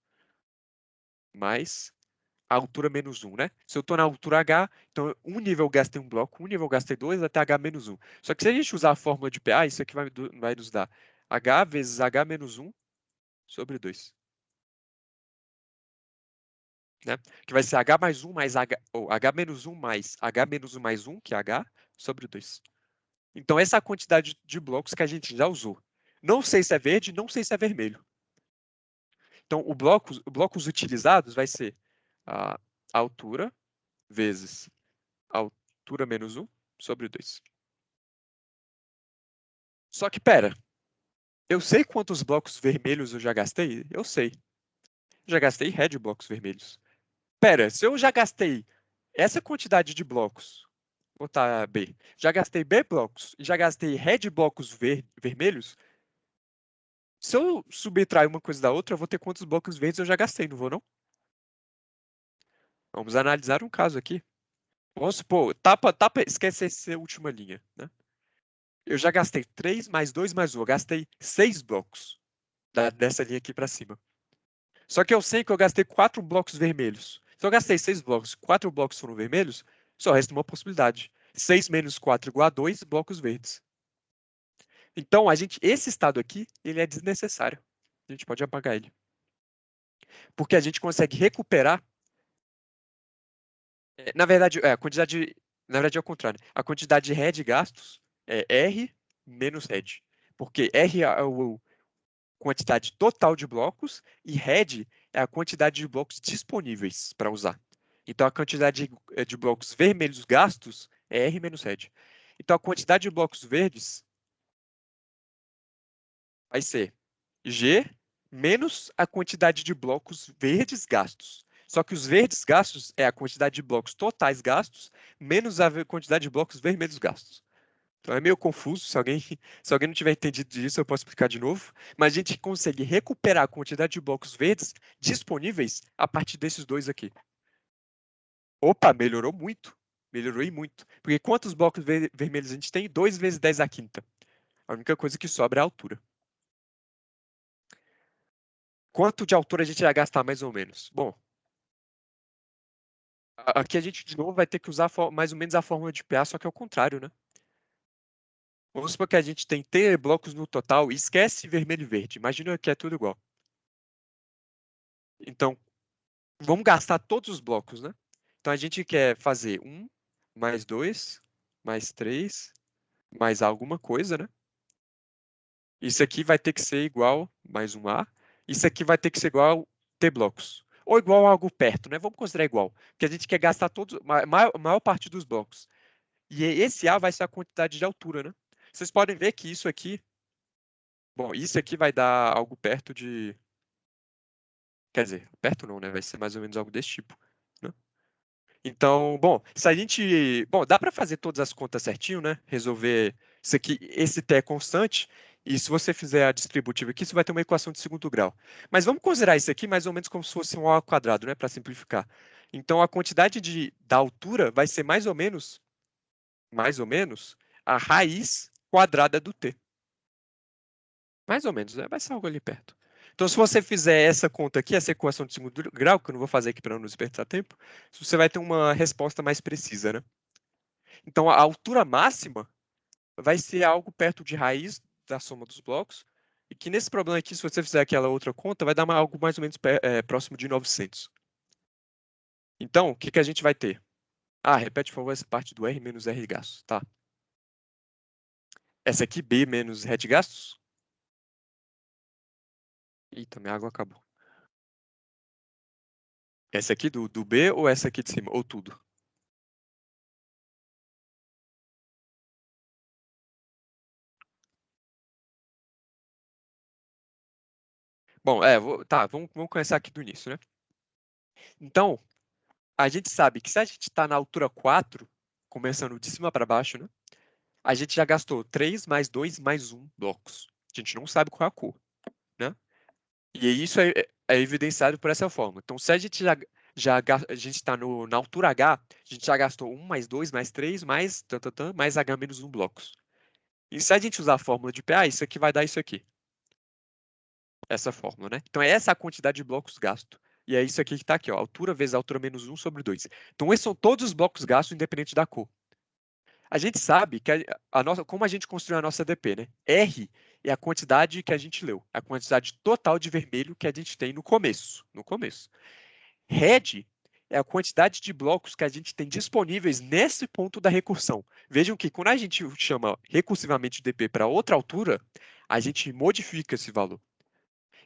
Mais a altura menos 1, né? Se eu estou na altura H, então um nível eu gastei um bloco, um nível eu gastei 2 até H menos 1. Só que se a gente usar a fórmula de PA, isso aqui vai nos dar H vezes H menos 1 sobre 2. Né? Que vai ser H mais 1 mais H, ou H menos 1 mais H menos 1 mais 1, que é H, sobre 2. Então essa é a quantidade de blocos que a gente já usou. Não sei se é verde, não sei se é vermelho. Então, blocos utilizados vai ser a altura vezes altura menos 1 sobre 2. Só que, pera, eu sei quantos blocos vermelhos eu já gastei? Eu sei. Já gastei red blocos vermelhos. Pera, se eu já gastei essa quantidade de blocos, vou botar B, já gastei B blocos e já gastei red blocos vermelhos, se eu subtrair uma coisa da outra, eu vou ter quantos blocos verdes eu já gastei, não vou não? Vamos analisar um caso aqui. Vamos supor, esquece essa última linha, né? Eu já gastei 3 mais 2 mais 1. Eu gastei 6 blocos dessa linha aqui para cima. Só que eu sei que eu gastei 4 blocos vermelhos. Se eu gastei 6 blocos, 4 blocos foram vermelhos, só resta uma possibilidade. 6 menos 4 igual a 2 blocos verdes. Então, esse estado aqui, ele é desnecessário. A gente pode apagar ele. Porque a gente consegue recuperar. Na verdade, a quantidade. Na verdade, é o contrário. A quantidade de head gastos é R menos head. Porque R é a quantidade total de blocos e head é a quantidade de blocos disponíveis para usar. Então, a quantidade de blocos vermelhos gastos é R menos head. Então, a quantidade de blocos verdes vai ser G menos a quantidade de blocos verdes gastos. Só que os verdes gastos é a quantidade de blocos totais gastos menos a quantidade de blocos vermelhos gastos. Então é meio confuso, se alguém não tiver entendido disso, eu posso explicar de novo. Mas a gente consegue recuperar a quantidade de blocos verdes disponíveis a partir desses dois aqui. Opa, melhorou muito. Melhorou e muito. Porque quantos blocos vermelhos a gente tem? 2 vezes 10 à quinta. A única coisa que sobra é a altura. Quanto de altura a gente vai gastar mais ou menos? Bom, aqui a gente de novo vai ter que usar mais ou menos a fórmula de PA, só que é o contrário, né? Vamos supor que a gente tem T blocos no total e esquece vermelho e verde. Imagina que é tudo igual. Então, vamos gastar todos os blocos, né? Então, a gente quer fazer 1, mais 2, mais 3, mais alguma coisa, né? Isso aqui vai ter que ser igual, mais um A. Isso aqui vai ter que ser igual T blocos. Ou igual a algo perto, né? Vamos considerar igual. Porque a gente quer gastar a maior parte dos blocos. E esse A vai ser a quantidade de altura, né? Vocês podem ver que isso aqui... Bom, isso aqui vai dar algo perto de... Quer dizer, perto não, né? Vai ser mais ou menos algo desse tipo, né? Então, bom, se a gente... Bom, dá para fazer todas as contas certinho, né? Resolver isso aqui, esse t é constante, e se você fizer a distributiva aqui, você vai ter uma equação de segundo grau. Mas vamos considerar isso aqui mais ou menos como se fosse um ao quadrado, né? Para simplificar. Então, a quantidade da altura vai ser mais ou menos, a raiz quadrada do t. Mais ou menos, né? Vai ser algo ali perto. Então, se você fizer essa conta aqui, essa equação de segundo grau, que eu não vou fazer aqui para não desperdiçar tempo, você vai ter uma resposta mais precisa, né? Então, a altura máxima vai ser algo perto de raiz da soma dos blocos, e que nesse problema aqui, se você fizer aquela outra conta, vai dar algo mais ou menos próximo de 900. Então, o que a gente vai ter? Ah, repete, por favor, essa parte do R menos R gastos, tá? Essa aqui, B menos head gastos. Eita, minha água acabou. Essa aqui do B ou essa aqui de cima? Ou tudo? Bom, tá, vamos começar aqui do início, né? Então, a gente sabe que se a gente está na altura 4, começando de cima para baixo, né? A gente já gastou 3 mais 2 mais 1 blocos. A gente não sabe qual é a cor, né? E isso é evidenciado por essa forma. Então, se a gente a gente está na altura H, a gente já gastou 1 mais 2 mais 3 mais mais H menos 1 blocos. E se a gente usar a fórmula de PA, isso aqui vai dar isso aqui. Essa fórmula, né? Então, é essa a quantidade de blocos gasto. E é isso aqui que está aqui, ó, altura vezes altura menos 1 sobre 2. Então, esses são todos os blocos gastos, independente da cor. A gente sabe que como a gente construiu a nossa DP, né? R é a quantidade que a gente leu, a quantidade total de vermelho que a gente tem no começo. No começo. Red é a quantidade de blocos que a gente tem disponíveis nesse ponto da recursão. Vejam que quando a gente chama recursivamente o DP para outra altura, a gente modifica esse valor.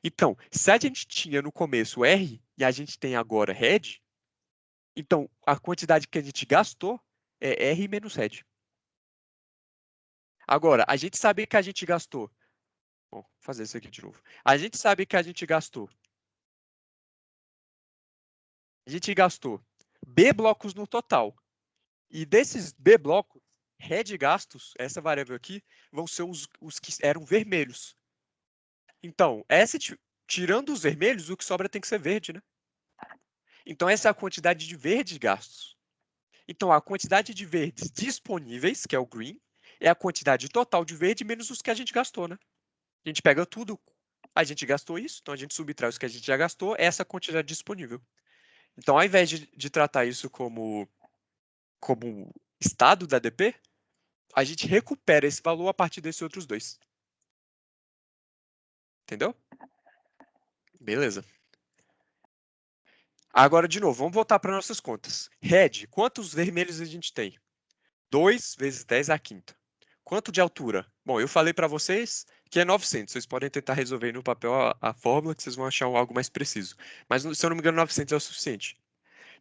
Então, se a gente tinha no começo R e a gente tem agora Red, então a quantidade que a gente gastou é R menos Red. Agora, a gente sabe que a gente gastou. Bom, vou fazer isso aqui de novo. A gente sabe que a gente gastou. A gente gastou B blocos no total. E desses B blocos, head gastos, essa variável aqui, vão ser os que eram vermelhos. Então, tirando os vermelhos, o que sobra tem que ser verde, né? Então, essa é a quantidade de verdes gastos. Então, a quantidade de verdes disponíveis, que é o green, é a quantidade total de verde menos os que a gente gastou, né? A gente pega tudo, a gente gastou isso, então a gente subtrai os que a gente já gastou, essa quantidade disponível. Então, ao invés de tratar isso como estado da DP, a gente recupera esse valor a partir desses outros dois. Entendeu? Beleza. Agora, de novo, vamos voltar para nossas contas. Red, quantos vermelhos a gente tem? 2 vezes 10 à quinta. Quanto de altura? Bom, eu falei para vocês que é 900. Vocês podem tentar resolver no papel a fórmula, que vocês vão achar algo mais preciso. Mas, se eu não me engano, 900 é o suficiente.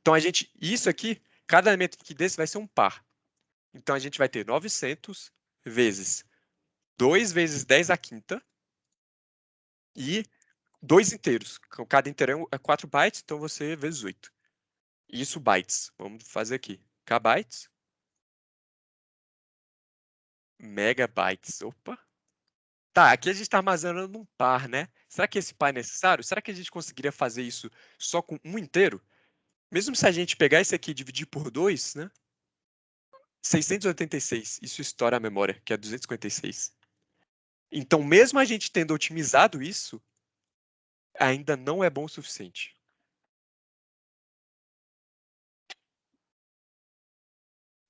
Então, isso aqui, cada elemento aqui desse vai ser um par. Então, a gente vai ter 900 vezes 2 vezes 10 à quinta e 2 inteiros. Cada inteiro é 4 bytes, então você vezes 8. Isso bytes. Vamos fazer aqui. Kbytes. Megabytes. Opa. Tá, aqui a gente está armazenando num par, né? Será que esse par é necessário? Será que a gente conseguiria fazer isso só com um inteiro? Mesmo se a gente pegar esse aqui e dividir por 2, né? 686. Isso estoura a memória, que é 256. Então, mesmo a gente tendo otimizado isso, ainda não é bom o suficiente.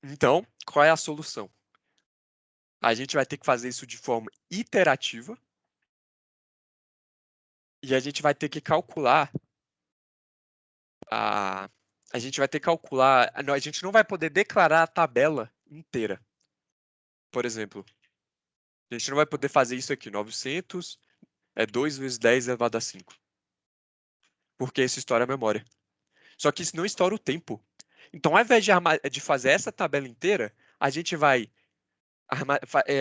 Então, qual é a solução? A gente vai ter que fazer isso de forma iterativa e a gente vai ter que calcular a gente vai ter que calcular, a gente não vai poder declarar a tabela inteira. Por exemplo, a gente não vai poder fazer isso aqui, 900 é 2 vezes 10 elevado a 5. Porque isso estoura a memória. Só que isso não estoura o tempo. Então, ao invés de fazer essa tabela inteira, a gente vai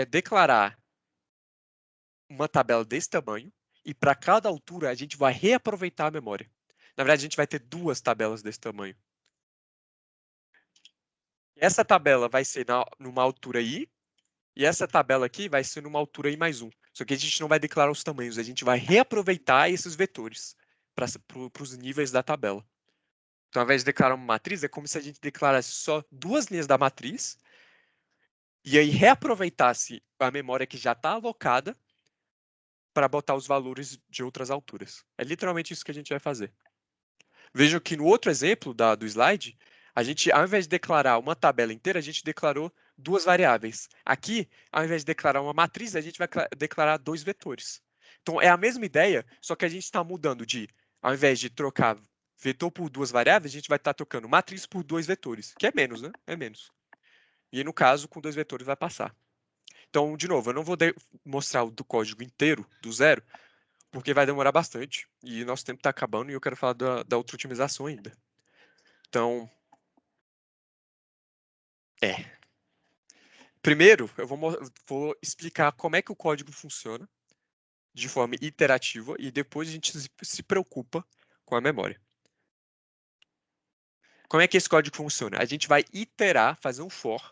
declarar uma tabela desse tamanho e para cada altura a gente vai reaproveitar a memória. Na verdade, a gente vai ter 2 tabelas desse tamanho. Essa tabela vai ser numa altura i e essa tabela aqui vai ser numa altura i mais 1. Só que a gente não vai declarar os tamanhos, a gente vai reaproveitar esses vetores para os níveis da tabela. Então, ao invés de declarar uma matriz, é como se a gente declarasse só 2 linhas da matriz e aí reaproveitasse a memória que já está alocada para botar os valores de outras alturas. É literalmente isso que a gente vai fazer. Vejam que no outro exemplo do slide, a gente, ao invés de declarar uma tabela inteira, a gente declarou 2 variáveis. Aqui, ao invés de declarar uma matriz, a gente vai declarar 2 vetores. Então, é a mesma ideia, só que a gente está mudando ao invés de trocar vetor por 2 variáveis, a gente vai estar trocando matriz por 2 vetores, que é menos, né? É menos. E no caso, com 2 vetores vai passar. Então, de novo, eu não vou mostrar o do código inteiro, do zero, porque vai demorar bastante. E nosso tempo está acabando e eu quero falar da outra otimização ainda. Então, primeiro, eu vou explicar como é que o código funciona de forma iterativa e depois a gente se preocupa com a memória. Como é que esse código funciona? A gente vai iterar, fazer um for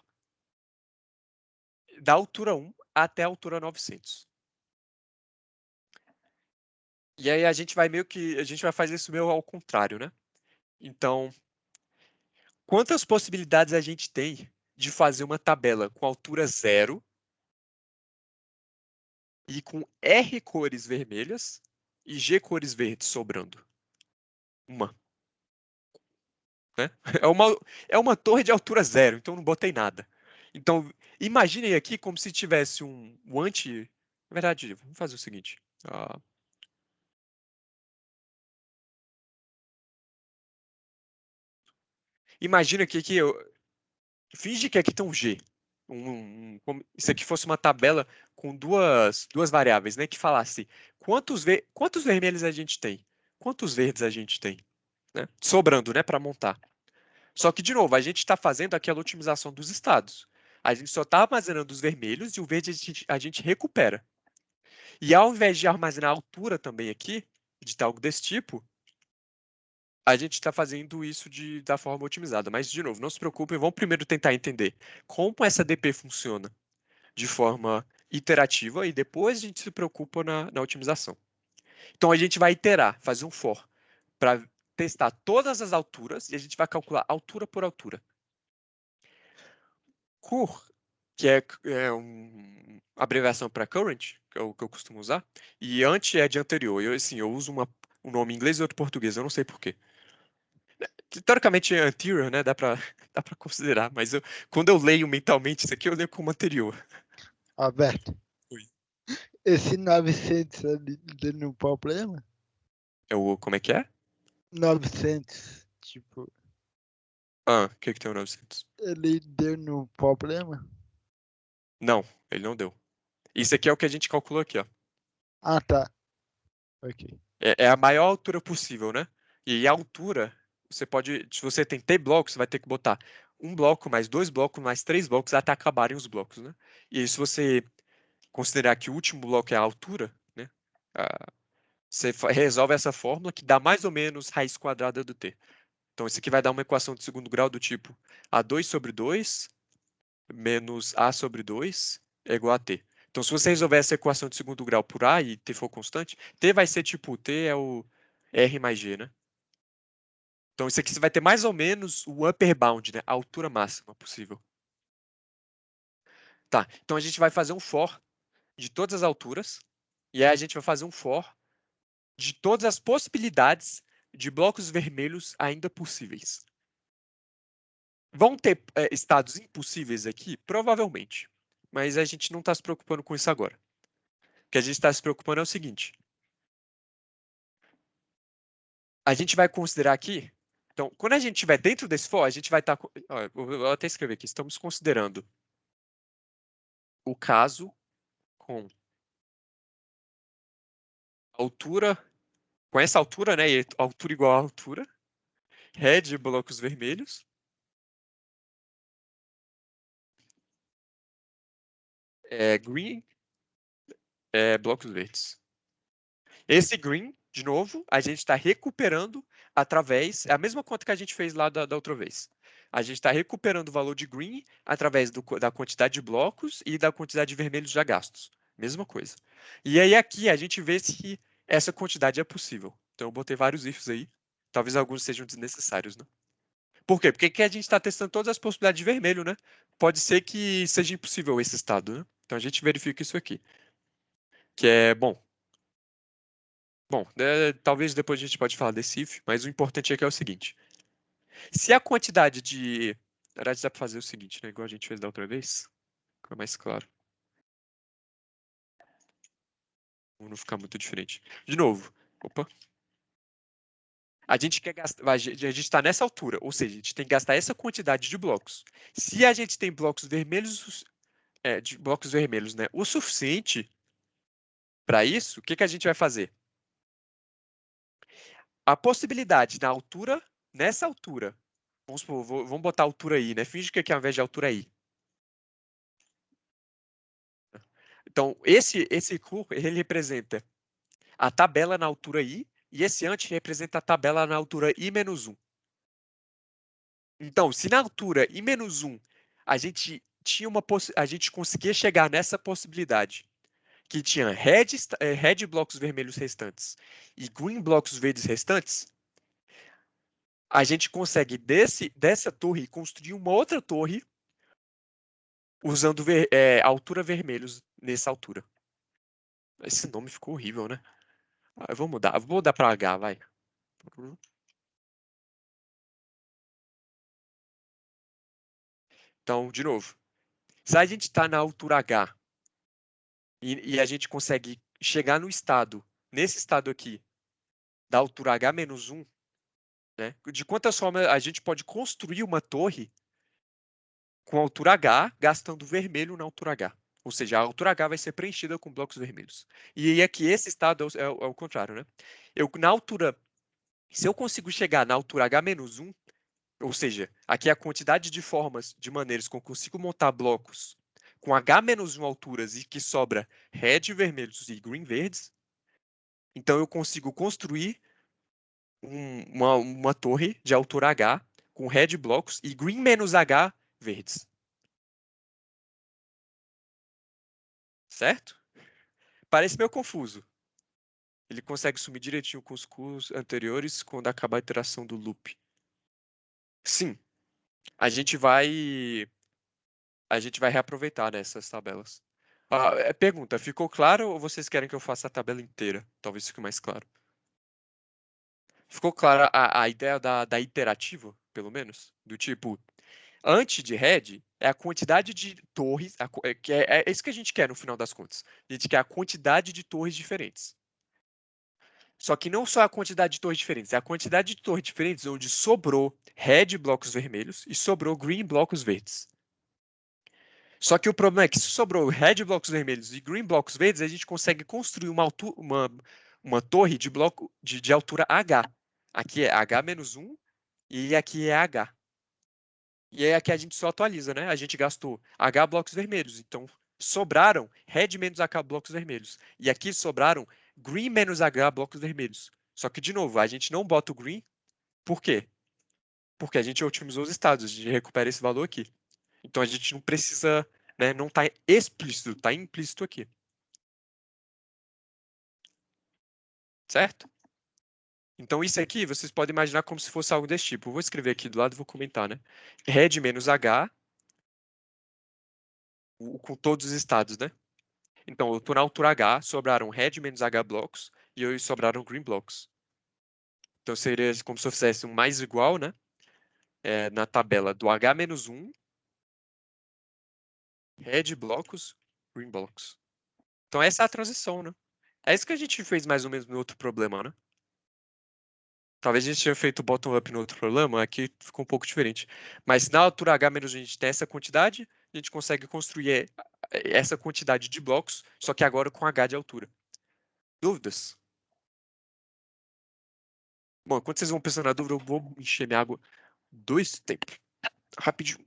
da altura 1 até a altura 900. E aí a gente vai fazer isso meio ao contrário, né? Então, quantas possibilidades a gente tem de fazer uma tabela com altura 0 e com R cores vermelhas e G cores verdes sobrando? Uma. Né? É uma torre de altura 0, então não botei nada. Então, imaginem aqui como se tivesse um anti... Na verdade, vamos fazer o seguinte. Imagina aqui que finge que aqui tem um G. Isso aqui fosse uma tabela com duas variáveis, né? Que falasse quantos vermelhos a gente tem, quantos verdes a gente tem, né? Sobrando, né? Para montar. Só que, de novo, a gente está fazendo aquela otimização dos estados. A gente só está armazenando os vermelhos e o verde a gente recupera. E ao invés de armazenar a altura também aqui, de algo desse tipo, a gente está fazendo isso da forma otimizada. Mas, de novo, não se preocupem, vamos primeiro tentar entender como essa DP funciona de forma iterativa e depois a gente se preocupa na otimização. Então, a gente vai iterar, fazer um for, para testar todas as alturas e a gente vai calcular altura por altura. que é uma abreviação para current, que é o que eu costumo usar, e ante é de anterior. Eu uso um nome em inglês e outro em português, eu não sei por quê. Teoricamente, anterior, né, dá pra considerar, mas quando eu leio mentalmente isso aqui, eu leio como anterior. Alberto, Oi. esse 900 ali deu nenhum problema? Como é que é? 900, tipo, Ah, o que tem o 900? ele deu nenhum problema? Não, ele não deu. Isso aqui é o que a gente calculou aqui, ó. Ah, tá. Ok. É a maior altura possível, né? E a altura, você pode, se você tem T blocos, você vai ter que botar um bloco, mais dois blocos, mais três blocos, até acabarem os blocos, né? E se você considerar que o último bloco é a altura, né? Você resolve essa fórmula que dá mais ou menos raiz quadrada do T. Então, isso aqui vai dar uma equação de segundo grau do tipo A2 sobre 2 menos A sobre 2 é igual a T. Então, se você resolver essa equação de segundo grau por A e T for constante, T vai ser tipo, T é o R mais G, né? Então, isso aqui você vai ter mais ou menos o upper bound, né? A altura máxima possível. Tá, então a gente vai fazer um for de todas as alturas, e aí a gente vai fazer um for de todas as possibilidades de blocos vermelhos ainda possíveis. Vão ter estados impossíveis aqui? Provavelmente. Mas a gente não está se preocupando com isso agora. O que a gente está se preocupando é o seguinte. A gente vai considerar aqui. Então, quando a gente estiver dentro desse for, a gente vai estar. Eu vou até escrever aqui. Estamos considerando o caso com altura. Com essa altura, né? E altura igual a altura. Red, blocos vermelhos. Green, blocos verdes. Esse green, de novo, a gente está recuperando através. É a mesma conta que a gente fez lá da outra vez. A gente está recuperando o valor de green através da quantidade de blocos e da quantidade de vermelhos já gastos. Mesma coisa. E aí aqui a gente vê se essa quantidade é possível. Então eu botei vários ifs aí. Talvez alguns sejam desnecessários, né? Por quê? Porque aqui a gente está testando todas as possibilidades de vermelho, né? Pode ser que seja impossível esse estado, né? Então a gente verifica isso aqui. Que é bom. Bom, talvez depois a gente pode falar desse if, mas o importante aqui é o seguinte. Se a quantidade de... Na verdade, dá para fazer o seguinte, né? Igual a gente fez da outra vez. Fica mais claro. Para não ficar muito diferente. De novo. Opa. A gente quer gastar... A gente está nessa altura, ou seja, a gente tem que gastar essa quantidade de blocos. Se a gente tem blocos vermelhos, de blocos vermelhos, né? O suficiente para isso, o que que a gente vai fazer? A possibilidade na altura, nessa altura, vamos supor, vamos botar a altura I, né? Finge que aqui ao invés de altura I. Então, esse curvo, ele representa a tabela na altura I, e esse ante representa a tabela na altura I menos 1. Então, se na altura I menos 1 a gente a gente conseguia chegar nessa possibilidade, que tinha red blocos vermelhos restantes e green blocos verdes restantes, a gente consegue dessa torre construir uma outra torre usando altura vermelhos nessa altura. Esse nome ficou horrível, né? Eu vou mudar para H, vai. Então, de novo, se a gente está na altura H e a gente consegue chegar no estado, nesse estado aqui, da altura H menos 1, né? De quantas formas a gente pode construir uma torre com altura H, gastando vermelho na altura H. Ou seja, a altura H vai ser preenchida com blocos vermelhos. E aí aqui esse estado é o contrário, né? Na altura, se eu consigo chegar na altura H menos 1, ou seja, aqui é a quantidade de formas, de maneiras que eu consigo montar blocos com H-1 alturas e que sobra red vermelhos e green verdes, então eu consigo construir uma torre de altura H com red blocos e green menos H verdes. Certo? Parece meio confuso. Ele consegue sumir direitinho com os cursos anteriores quando acabar a iteração do loop. Sim, a gente vai a gente vai reaproveitar nessas tabelas. Pergunta, ficou claro ou vocês querem que eu faça a tabela inteira? Talvez fique mais claro. Ficou clara a ideia da iterativa, pelo menos? Do tipo, antes de head, é a quantidade de torres, é isso que a gente quer no final das contas. A gente quer a quantidade de torres diferentes. Só que não só a quantidade de torres diferentes, é a quantidade de torres diferentes onde sobrou red blocos vermelhos e sobrou green blocos verdes. Só que o problema é que se sobrou red blocos vermelhos e green blocos verdes, a gente consegue construir uma torre de bloco de altura H. Aqui é H-1 e aqui é H. E aí aqui a gente só atualiza, né? A gente gastou H blocos vermelhos, então sobraram red menos H blocos vermelhos. E aqui sobraram green menos H blocos vermelhos. Só que, de novo, a gente não bota o green, por quê? Porque a gente otimizou os estados, a gente recupera esse valor aqui. Então a gente não precisa, né, não está explícito, está implícito aqui. Certo? Então isso aqui vocês podem imaginar como se fosse algo desse tipo. Eu vou escrever aqui do lado e vou comentar, né? Red menos H, com todos os estados, né? Então, eu estou na altura H, sobraram red menos H blocos e aí sobraram green blocos. Então seria como se eu fizesse um mais igual, né? Na tabela do H-1, red blocos, green blocos. Então essa é a transição, né? É isso que a gente fez mais ou menos no outro problema, né? Talvez a gente tenha feito bottom-up no outro problema, aqui ficou um pouco diferente. Mas na altura H menos a gente tem essa quantidade, a gente consegue construir essa quantidade de blocos, só que agora com H de altura. Dúvidas? Bom, enquanto vocês vão pensando na dúvida, eu vou encher minha água 2 tempos. Rapidinho.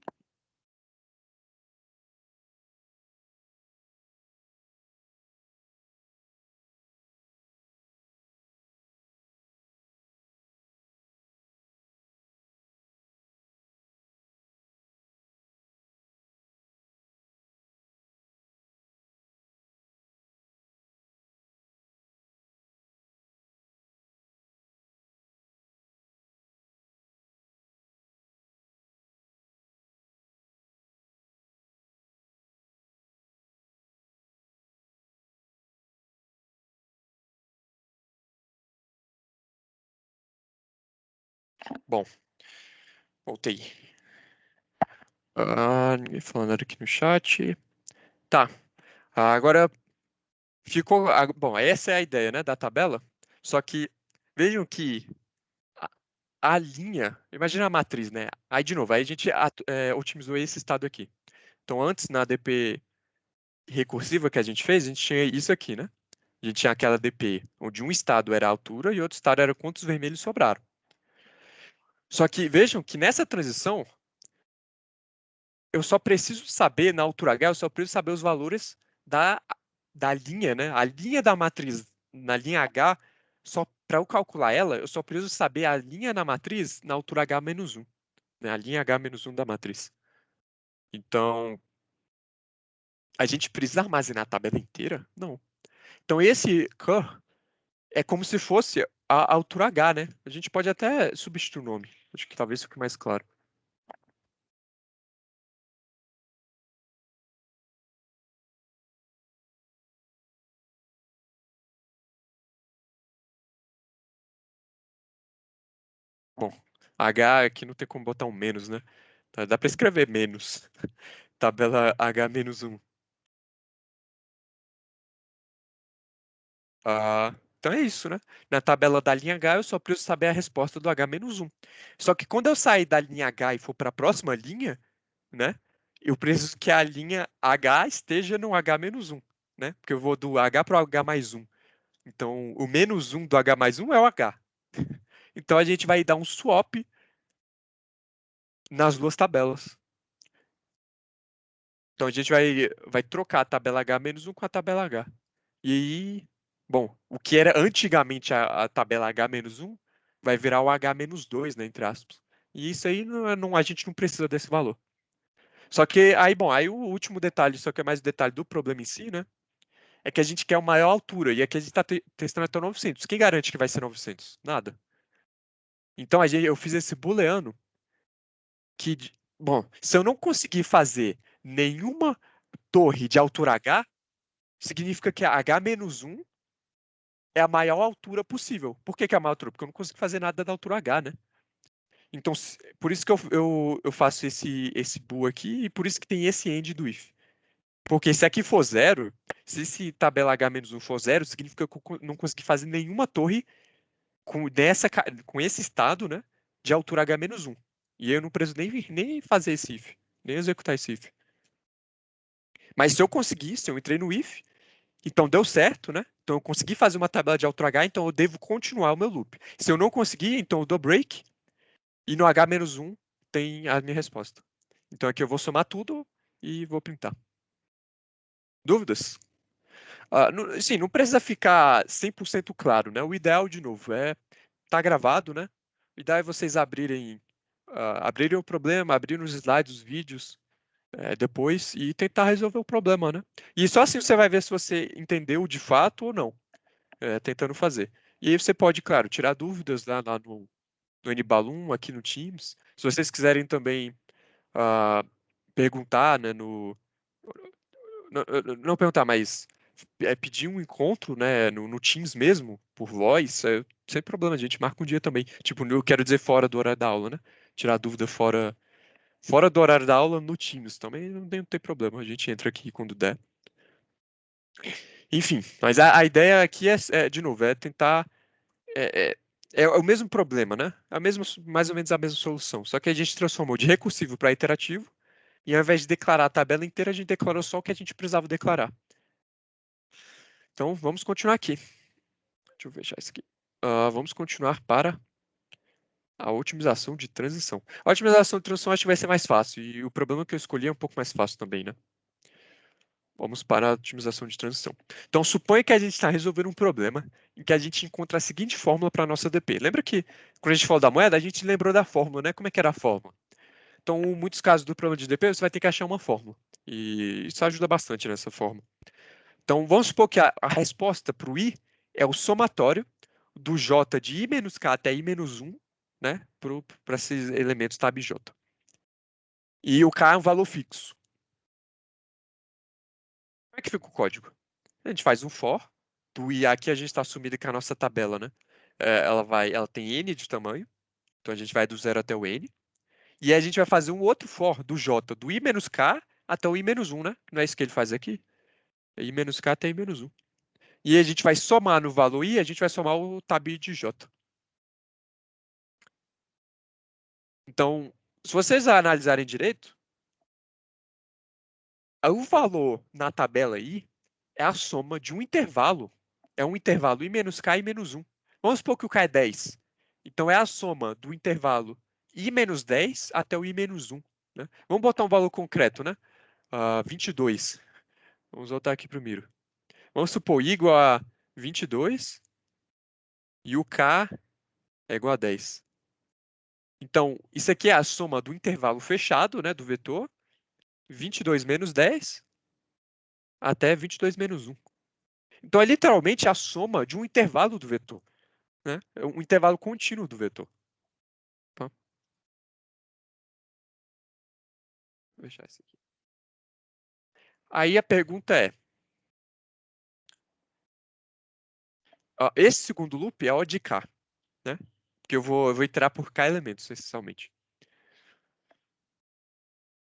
Bom, voltei. Ninguém falando nada aqui no chat. Tá. Agora ficou. Bom, essa é a ideia, né, da tabela. Só que vejam que a, a linha. Imagina a matriz, né? Aí, de novo, aí a gente otimizou esse estado aqui. Então, antes, na DP recursiva que a gente fez, a gente tinha isso aqui, né? A gente tinha aquela DP onde um estado era a altura e outro estado era quantos vermelhos sobraram. Só que vejam que nessa transição, eu só preciso saber, na altura H, eu só preciso saber os valores da, da linha, né? A linha da matriz na linha H, só para eu calcular ela, eu só preciso saber a linha na matriz na altura H-1, né? A linha H-1 da matriz. Então, a gente precisa armazenar a tabela inteira? Não. Então, esse cur é como se fosse a altura H, né? A gente pode até substituir o nome. Acho que talvez fique mais claro. Bom, H aqui não tem como botar um menos, né? Dá para escrever menos. Tabela H-1. Então é isso, né? Na tabela da linha H, eu só preciso saber a resposta do H-1. Só que quando eu sair da linha H e for para a próxima linha, né? Eu preciso que a linha H esteja no H-1, né? Porque eu vou do H para o H+1. Então, o -1 do H+1 é o H. Então, a gente vai dar um swap nas duas tabelas. Então, a gente vai trocar a tabela H-1 com a tabela H. E aí, bom, o que era antigamente a tabela H-1 vai virar o H-2, né, entre aspas. E isso aí a gente não precisa desse valor. Só que aí, bom, aí o último detalhe, só que é mais o detalhe do problema em si, né? É que a gente quer uma maior altura e aqui a gente está testando até 900. Quem garante que vai ser 900? Nada. Então eu fiz esse booleano que, bom, se eu não conseguir fazer nenhuma torre de altura H, significa que a H-1 é a maior altura possível. Por que é a maior altura? Porque eu não consigo fazer nada da altura H, né? Então, por isso que eu faço esse bool aqui e por isso que tem esse end do if. Porque se aqui for zero, se esse tabela H-1 for zero, significa que eu não consegui fazer nenhuma torre com esse estado, né, de altura H-1. E eu não preciso nem fazer esse if, nem executar esse if. Mas se eu conseguir, se eu entrei no if, então deu certo, né? Então eu consegui fazer uma tabela de altura H, então eu devo continuar o meu loop. Se eu não conseguir, então eu dou break, e no H-1 tem a minha resposta. Então aqui eu vou somar tudo e vou printar. Dúvidas? Sim, não precisa ficar 100% claro, né? O ideal, de novo, tá gravado, né? O ideal é vocês abrirem o problema, abrirem os slides, os vídeos, depois e tentar resolver o problema, né? E só assim você vai ver se você entendeu de fato ou não, tentando fazer. E aí você pode, claro, tirar dúvidas lá no NBalloon, aqui no Teams. Se vocês quiserem também perguntar, né, não perguntar, mas pedir um encontro, né, no Teams mesmo, por voz, sem problema, a gente marca um dia também. Tipo, eu quero dizer fora do horário da aula, né? Tirar dúvida fora do horário da aula no Teams também não tem problema, a gente entra aqui quando der. Enfim, mas a ideia aqui de novo, é tentar. É o mesmo problema, né? Mais ou menos a mesma solução. Só que a gente transformou de recursivo para iterativo, e ao invés de declarar a tabela inteira, a gente declarou só o que a gente precisava declarar. Então, vamos continuar aqui. Deixa eu fechar isso aqui. Vamos continuar para a otimização de transição. A otimização de transição acho que vai ser mais fácil, e o problema que eu escolhi é um pouco mais fácil também, né? Vamos para a otimização de transição. Então, suponha que a gente está resolvendo um problema em que a gente encontra a seguinte fórmula para a nossa DP. Lembra que, quando a gente falou da moeda, a gente lembrou da fórmula, né? Como é que era a fórmula? Então, em muitos casos do problema de DP, você vai ter que achar uma fórmula. E isso ajuda bastante nessa fórmula. Então, vamos supor que a resposta para o I é o somatório do J de I menos K até I menos 1, né? Para esses elementos tab J. E o K é um valor fixo. Como é que fica o código? A gente faz um for do I. Aqui a gente está assumindo que a nossa tabela, né? Ela tem N de tamanho. Então a gente vai do 0 até o N. E aí a gente vai fazer um outro for do J, do I menos K até o I menos 1, né? Não é isso que ele faz aqui? I menos K até I menos 1. E a gente vai somar no valor I, a gente vai somar o tab de J. Então, se vocês analisarem direito, o valor na tabela I é a soma de um intervalo. É um intervalo I menos K e I menos 1. Vamos supor que o K é 10. Então, é a soma do intervalo I menos 10 até o I menos 1. Né? Vamos botar um valor concreto, né? 22. Vamos voltar aqui para o Miro. Vamos supor I igual a 22 e o K é igual a 10. Então, isso aqui é a soma do intervalo fechado, né, do vetor, 22 menos 10 até 22 menos 1. Então, é literalmente a soma de um intervalo do vetor, né? É um intervalo contínuo do vetor. Tá? Vou deixar isso aqui. Aí a pergunta é, esse segundo loop é O de K, né? Porque eu vou iterar por K elementos, essencialmente.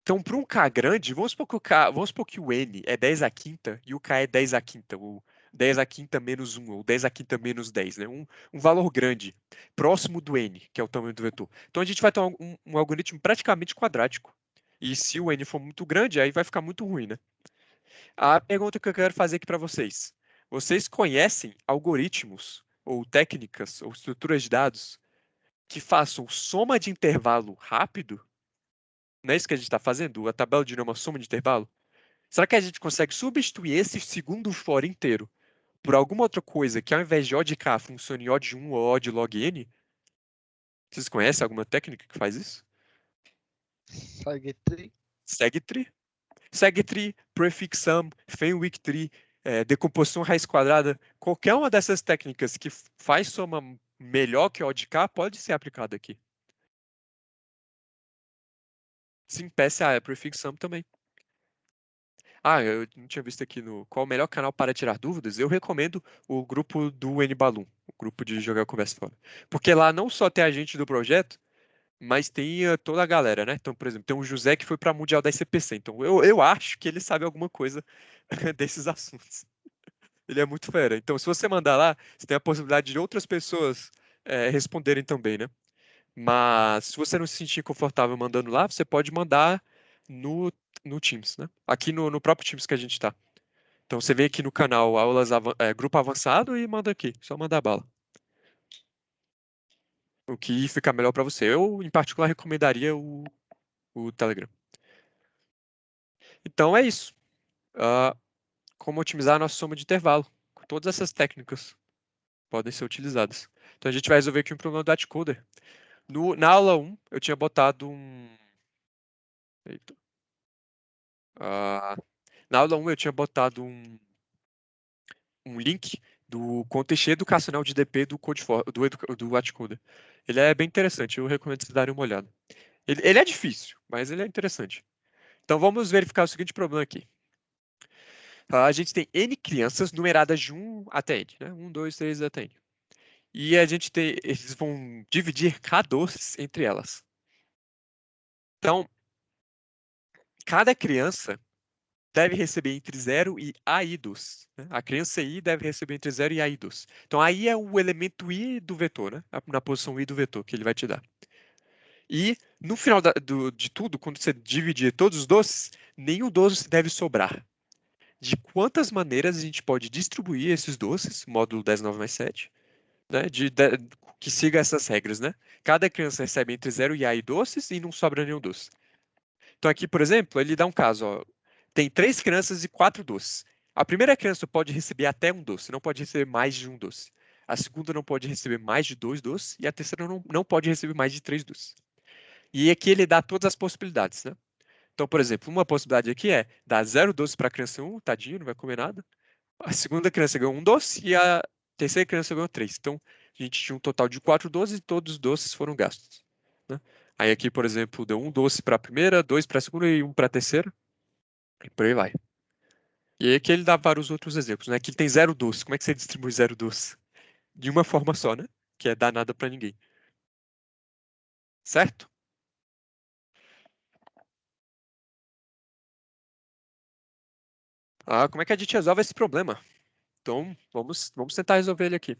Então, para um K grande, vamos supor que o N é 10 à quinta e o K é 10 à quinta, ou 10 à quinta menos 1, ou 10 à quinta menos 10, né? Um valor grande, próximo do N, que é o tamanho do vetor. Então, a gente vai ter um algoritmo praticamente quadrático. E se o N for muito grande, aí vai ficar muito ruim, né? A pergunta que eu quero fazer aqui para vocês. Vocês conhecem algoritmos, ou técnicas, ou estruturas de dados que façam soma de intervalo rápido? Não é isso que a gente está fazendo? A tabela de uma soma de intervalo? Será que a gente consegue substituir esse segundo for inteiro por alguma outra coisa que ao invés de O de K funcione O de 1 ou O de log N? Vocês conhecem alguma técnica que faz isso? Sagtree. Segtree. Segtree, prefix sum, Fenwick tree, decomposição raiz quadrada. Qualquer uma dessas técnicas que faz soma melhor que O de K pode ser aplicada aqui. Sim, PSA é prefix sum também. Eu não tinha visto aqui no qual o melhor canal para tirar dúvidas. Eu recomendo o grupo do NBalloon, o grupo de jogar conversa fora. Porque lá não só tem a gente do projeto, mas tem toda a galera, né? Então, por exemplo, tem o José que foi para Mundial da SCPC. Então, eu acho que ele sabe alguma coisa desses assuntos. Ele é muito fera. Então, se você mandar lá, você tem a possibilidade de outras pessoas responderem também, né? Mas se você não se sentir confortável mandando lá, você pode mandar no, no Teams, né? Aqui no próprio Teams que a gente está. Então você vem aqui no canal Grupo Avançado e manda aqui, só mandar bala. O que fica melhor para você. Eu, em particular, recomendaria o Telegram. Então é isso. Ah, como otimizar a nossa soma de intervalo. Todas essas técnicas podem ser utilizadas. Então a gente vai resolver aqui um problema do Atcoder. Na aula 1, eu tinha botado um. Eita. Ah, na aula 1, eu tinha botado um link do contexto educacional de DP do Atcoder. Ele é bem interessante, eu recomendo vocês darem uma olhada. Ele é difícil, mas ele é interessante. Então vamos verificar o seguinte problema aqui. A gente tem N crianças numeradas de 1 até N, né? 1, 2, 3 até N. E eles vão dividir K2 entre elas. Então, cada criança deve receber entre 0 e AI2. Né? A criança I deve receber entre 0 e AI2. Então, AI é o elemento I do vetor, né? Na posição I do vetor que ele vai te dar. E no final de tudo, quando você dividir todos os doces, nenhum doce deve sobrar. De quantas maneiras a gente pode distribuir esses doces, módulo 19 mais 7, né? Que siga essas regras, né? Cada criança recebe entre 0 e AI doces e não sobra nenhum doce. Então aqui, por exemplo, ele dá um caso, ó. Tem 3 crianças e 4 doces. A primeira criança pode receber até um doce, não pode receber mais de um doce. A segunda não pode receber mais de 2 doces e a terceira não pode receber mais de 3 doces. E aqui ele dá todas as possibilidades, né? Então, por exemplo, uma possibilidade aqui é dar 0 doce para a criança 1, tadinho, não vai comer nada. A segunda criança ganhou um doce e a terceira criança ganhou 3. Então, a gente tinha um total de 4 doces e todos os doces foram gastos, né? Aí aqui, por exemplo, deu um doce para a primeira, 2 para a segunda e um para a terceira. E por aí vai. E aí aqui ele dá vários outros exemplos, né? Aqui tem 0 doce. Como é que você distribui 0 doce? De uma forma só, né? Que é dar nada para ninguém. Certo? Como é que a gente resolve esse problema? Então, vamos tentar resolver ele aqui.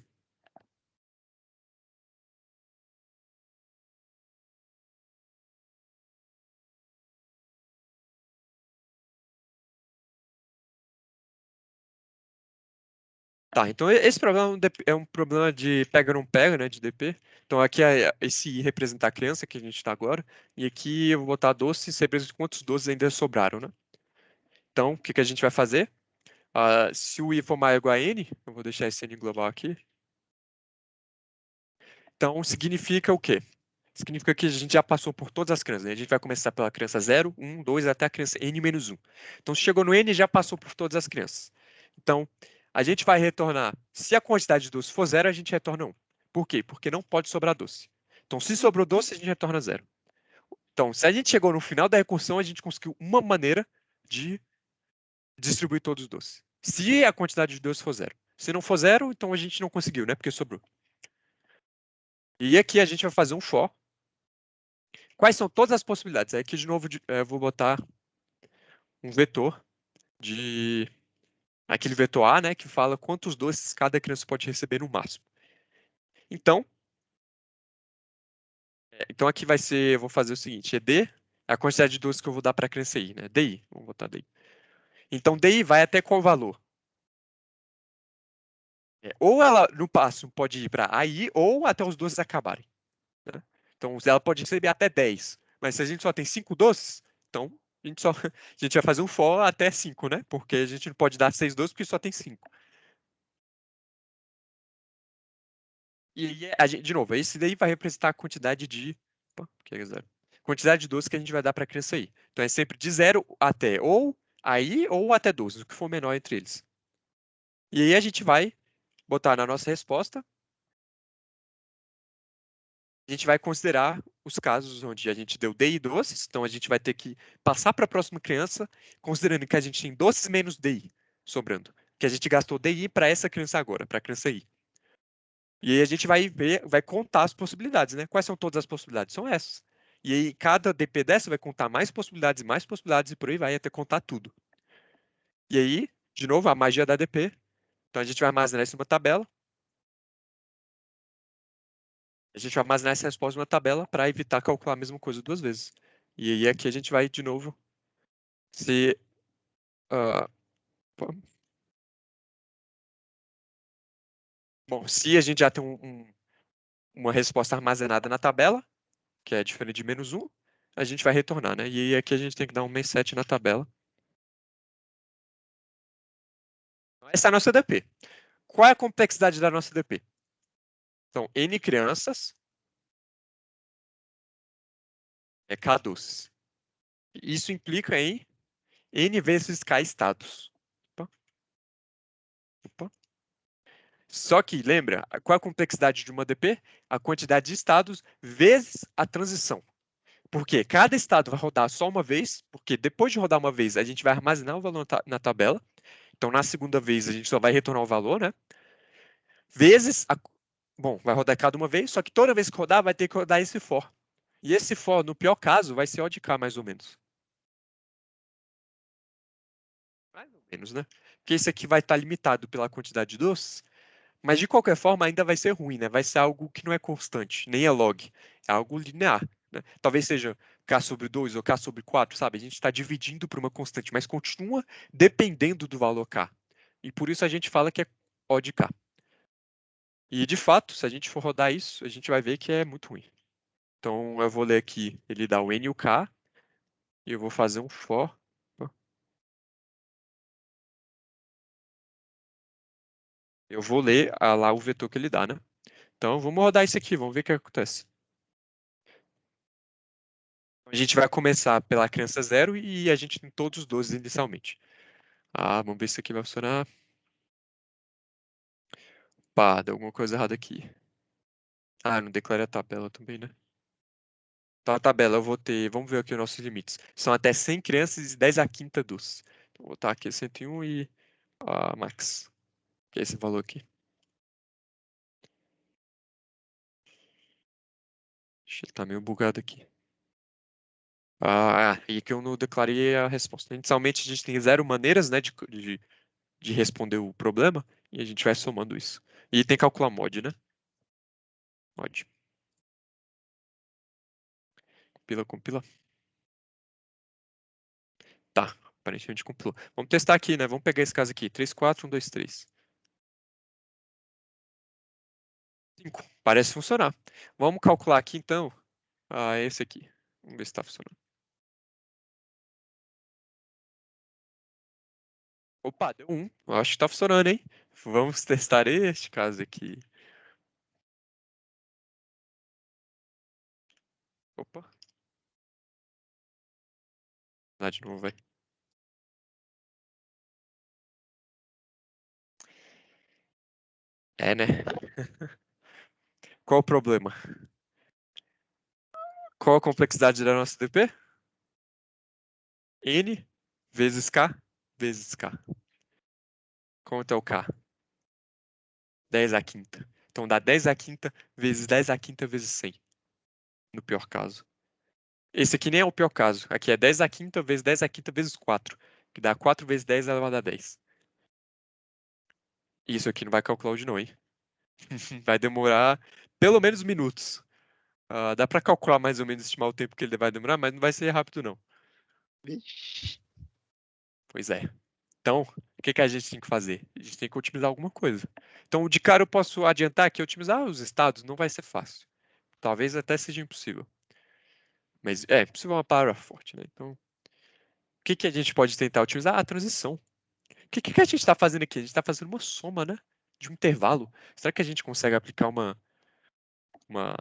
Tá, então esse problema é um problema de pega ou não pega, né, de DP. Então aqui é esse I representar a criança que a gente está agora, e aqui eu vou botar doces, representa quantos doces ainda sobraram, né? Então, o que que a gente vai fazer? Se o I for maior ou igual a N, eu vou deixar esse N global aqui. Então, significa o quê? Significa que a gente já passou por todas as crianças, né? A gente vai começar pela criança 0, 1, 2, até a criança N-1. Então, se chegou no N, já passou por todas as crianças. Então, a gente vai retornar. Se a quantidade de doce for 0, a gente retorna 1. Por quê? Porque não pode sobrar doce. Então, se sobrou doce, a gente retorna 0. Então, se a gente chegou no final da recursão, a gente conseguiu uma maneira de distribuir todos os doces. Se a quantidade de doce for 0. Se não for 0, então a gente não conseguiu, né? Porque sobrou. E aqui a gente vai fazer um for. Quais são todas as possibilidades? Aí aqui de novo eu vou botar um vetor de aquele vetor A, né, que fala quantos doces cada criança pode receber no máximo. Então, então aqui vai ser, eu vou fazer o seguinte, é D, é a quantidade de doces que eu vou dar para a criança I, né? DI, vamos botar DI. Então DI vai até qual valor? Ou ela no passo pode ir para AI ou até os doces acabarem, né? Então ela pode receber até 10, mas se a gente só tem 5 doces, então a gente vai fazer um for até 5, né? Porque a gente não pode dar 6 doces porque só tem 5. E aí, de novo, esse daí vai representar a quantidade de. Opa, que é zero. Quantidade de doces que a gente vai dar para a criança aí. Então é sempre de 0 até ou aí ou até 12, o que for menor entre eles. E aí a gente vai botar na nossa resposta, a gente vai considerar os casos onde a gente deu DI doces, então a gente vai ter que passar para a próxima criança, considerando que a gente tem doces menos DI sobrando, que a gente gastou DI para essa criança agora, para a criança I. E aí a gente vai ver, vai contar as possibilidades, né? Quais são todas as possibilidades? São essas. E aí cada DP dessa vai contar mais possibilidades e por aí vai até contar tudo. E aí, de novo, a magia da DP. Então a gente vai armazenar isso numa tabela. A gente vai armazenar essa resposta numa tabela para evitar calcular a mesma coisa duas vezes. E aí aqui a gente vai, de novo, se... ah, bom, se a gente já tem uma resposta armazenada na tabela, que é diferente de -1, a gente vai retornar, né? E aí aqui a gente tem que dar um -7 na tabela. Essa é a nossa DP. Qual é a complexidade da nossa DP? Então, N crianças é K doces. Isso implica em N vezes K estados. Opa, opa. Só que, lembra, qual é a complexidade de uma DP? A quantidade de estados vezes a transição. Porque cada estado vai rodar só uma vez, porque depois de rodar uma vez, a gente vai armazenar o valor na tabela. Então, na segunda vez, a gente só vai retornar o valor, né? Vezes a... Bom, vai rodar cada uma vez, só que toda vez que rodar, vai ter que rodar esse for. E esse for, no pior caso, vai ser O de K, mais ou menos. Mais ou menos, né? Porque esse aqui vai estar limitado pela quantidade de doces, mas de qualquer forma ainda vai ser ruim, né? Vai ser algo que não é constante, nem é log. É algo linear, né? Talvez seja K sobre 2 ou K sobre 4, sabe? A gente está dividindo por uma constante, mas continua dependendo do valor K. E por isso a gente fala que é O de K. E de fato, se a gente for rodar isso, a gente vai ver que é muito ruim. Então eu vou ler aqui, ele dá o N e o K, e eu vou fazer um for. Eu vou ler lá o vetor que ele dá, né? Então vamos rodar isso aqui, vamos ver o que acontece. A gente vai começar pela criança 0 e a gente tem todos os 12 inicialmente. Vamos ver se isso aqui vai funcionar. Pá, deu alguma coisa errada aqui. Não declarei a tabela também, né? Então a tabela eu vou ter, vamos ver aqui os nossos limites. São até 100 crianças e 10 a quinta dos. Então, vou botar aqui 101 e max, que é esse valor aqui. Ele tá meio bugado aqui. E que eu não declarei a resposta. Inicialmente a gente tem 0 maneiras, né, de responder o problema e a gente vai somando isso. E tem que calcular mod, né? Mod. Compila, compila. Tá, aparentemente compilou. Vamos testar aqui, né? Vamos pegar esse caso aqui. 3, 4, 1, 2, 3. 5. Parece funcionar. Vamos calcular aqui, então, esse aqui. Vamos ver se está funcionando. Opa, deu 1. Eu acho que está funcionando, hein? Vamos testar este caso aqui. Opa. Lá de novo, vai. É, né? Qual o problema? Qual a complexidade da nossa DP? N vezes K vezes K. Quanto é o K? 10 à quinta. Então dá 10 à quinta vezes 10 à quinta vezes 100, no pior caso. Esse aqui nem é o pior caso. Aqui é 10 à quinta vezes 10 à quinta vezes 4, que dá 4 vezes 10 elevado a 10. Isso aqui não vai calcular hoje não, hein? Vai demorar pelo menos minutos. Dá para calcular mais ou menos, estimar o tempo que ele vai demorar, mas não vai ser rápido não. Vixe. Pois é. Então, o que a gente tem que fazer? A gente tem que otimizar alguma coisa. Então, de cara eu posso adiantar que otimizar os estados não vai ser fácil. Talvez até seja impossível. Mas impossível é uma palavra forte, né? Então, o que a gente pode tentar otimizar? A transição. O que a gente está fazendo aqui? A gente está fazendo uma soma, né? De um intervalo. Será que a gente consegue aplicar uma, uma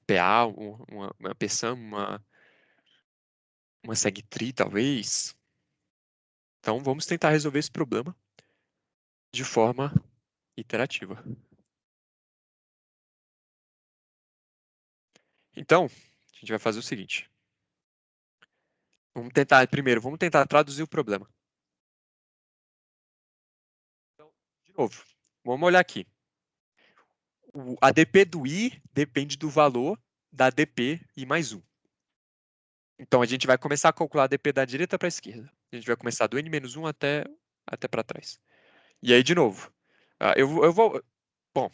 PA, uma PSUM, uma segtree, talvez? Então, vamos tentar resolver esse problema de forma iterativa. Então, a gente vai fazer o seguinte. Vamos tentar traduzir o problema. Então, de novo, vamos olhar aqui. A dp do i depende do valor da dp i mais 1. Então, a gente vai começar a calcular a dp da direita para a esquerda. A gente vai começar do n-1 até para trás. E aí, de novo, eu vou... Bom,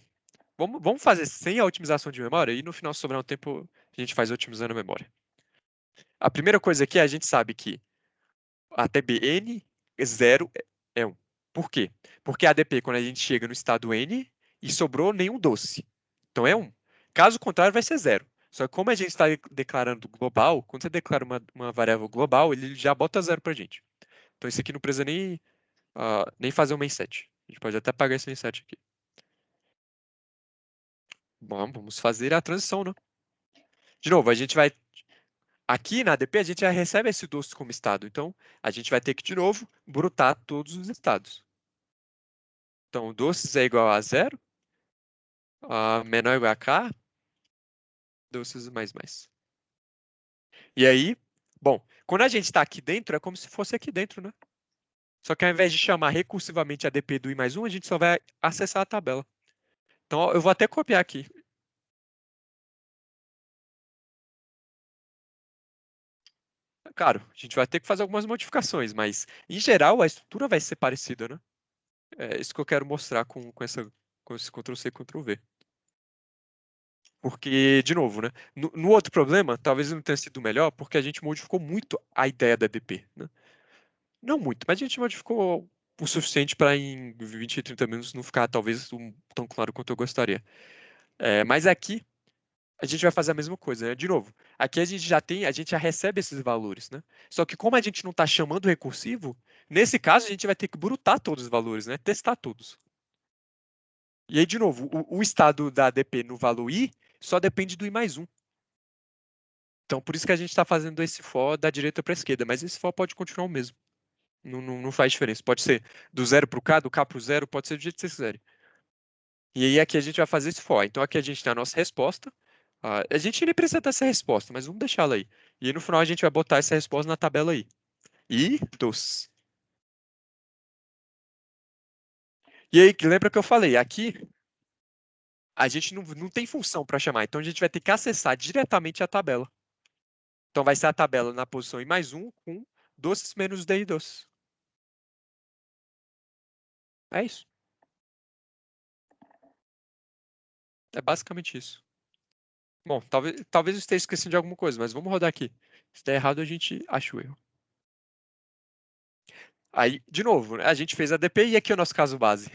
vamos fazer sem a otimização de memória e no final, se sobrar um tempo, a gente faz otimizando a memória. A primeira coisa aqui é a gente sabe que a dbn 0 é 1. Por quê? Porque a ADP, quando a gente chega no estado N, e sobrou nenhum doce. Então é 1. Caso contrário, vai ser 0. Só que como a gente está declarando global, quando você declara uma variável global, ele já bota 0 para a gente. Então isso aqui não precisa nem fazer um main set. A gente pode até apagar esse main set aqui. Bom, vamos fazer a transição, né? De novo, a gente vai... Aqui na ADP, a gente já recebe esse doce como estado. Então, a gente vai ter que, de novo, brutar todos os estados. Então, doces é igual a 0, menor ou igual a k, doces mais mais. E aí, bom, quando a gente está aqui dentro, é como se fosse aqui dentro, né? Só que ao invés de chamar recursivamente a dp do i mais 1, a gente só vai acessar a tabela. Então, ó, eu vou até copiar aqui. Claro, a gente vai ter que fazer algumas modificações, mas, em geral, a estrutura vai ser parecida, né? É isso que eu quero mostrar com esse Ctrl+C, Ctrl+V. Porque, de novo, né? No outro problema, talvez não tenha sido melhor, porque a gente modificou muito a ideia da DP, né? Não muito, mas a gente modificou o suficiente para em 20 e 30 minutos não ficar, talvez, tão claro quanto eu gostaria. Mas aqui, a gente vai fazer a mesma coisa, né? De novo, aqui a gente já recebe esses valores, né? Só que como a gente não está chamando recursivo, nesse caso, a gente vai ter que brutar todos os valores, né? Testar todos. E aí, de novo, o estado da ADP no valor i só depende do i mais 1. Então, por isso que a gente está fazendo esse for da direita para a esquerda, mas esse for pode continuar o mesmo. Não faz diferença. Pode ser do 0 para o k, do k para o 0, pode ser do jeito que vocês quiserem. E aí aqui a gente vai fazer esse for. Então aqui a gente tem a nossa resposta. A gente nem precisa dessa resposta, mas vamos deixá-la aí. E aí no final a gente vai botar essa resposta na tabela aí. E dos. E aí, lembra que eu falei, aqui a gente não tem função para chamar, então a gente vai ter que acessar diretamente a tabela. Então vai ser a tabela na posição i mais 1 com doces menos d e doces. É isso. É basicamente isso. Bom, talvez eu esteja esquecendo de alguma coisa, mas vamos rodar aqui. Se der errado, a gente acha o erro. Aí, de novo, né, a gente fez a DP e aqui é o nosso caso base.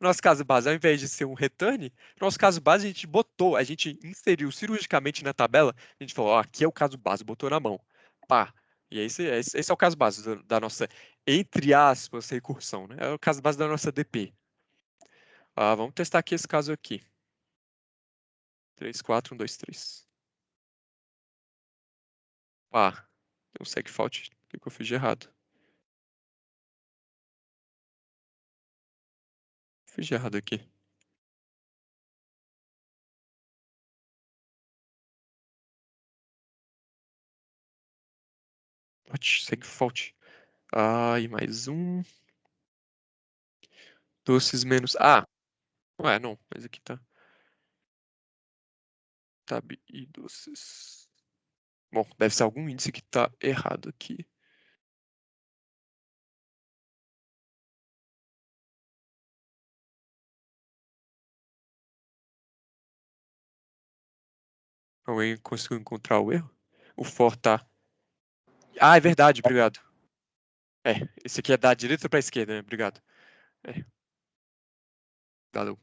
Nosso caso base, ao invés de ser um return, nosso caso base a gente inseriu cirurgicamente na tabela, a gente falou, ó, aqui é o caso base, botou na mão. Pá. E esse é o caso base da nossa, entre aspas, recursão, né? É o caso base da nossa DP. Vamos testar aqui esse caso aqui. 3, 4, 1, 2, 3. Tem um segfault. O que eu fiz de errado? Fiz de errado aqui. Segfault. E mais um. Doces menos. Ué, não. Mas aqui tá. Tab e doces. Bom, deve ser algum índice que tá errado aqui. Alguém conseguiu encontrar o erro? O for tá. É verdade, obrigado. Esse aqui é da direita pra esquerda, né? Obrigado. É, valeu.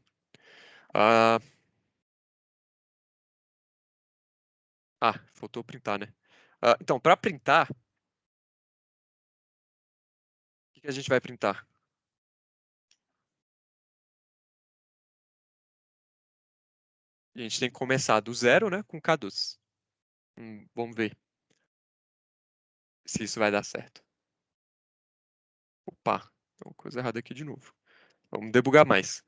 Ah, faltou printar, né? Então, para printar, o que a gente vai printar? A gente tem que começar do zero, né? Com K2. Vamos ver se isso vai dar certo. Opa, tem uma coisa errada aqui de novo. Vamos debugar mais.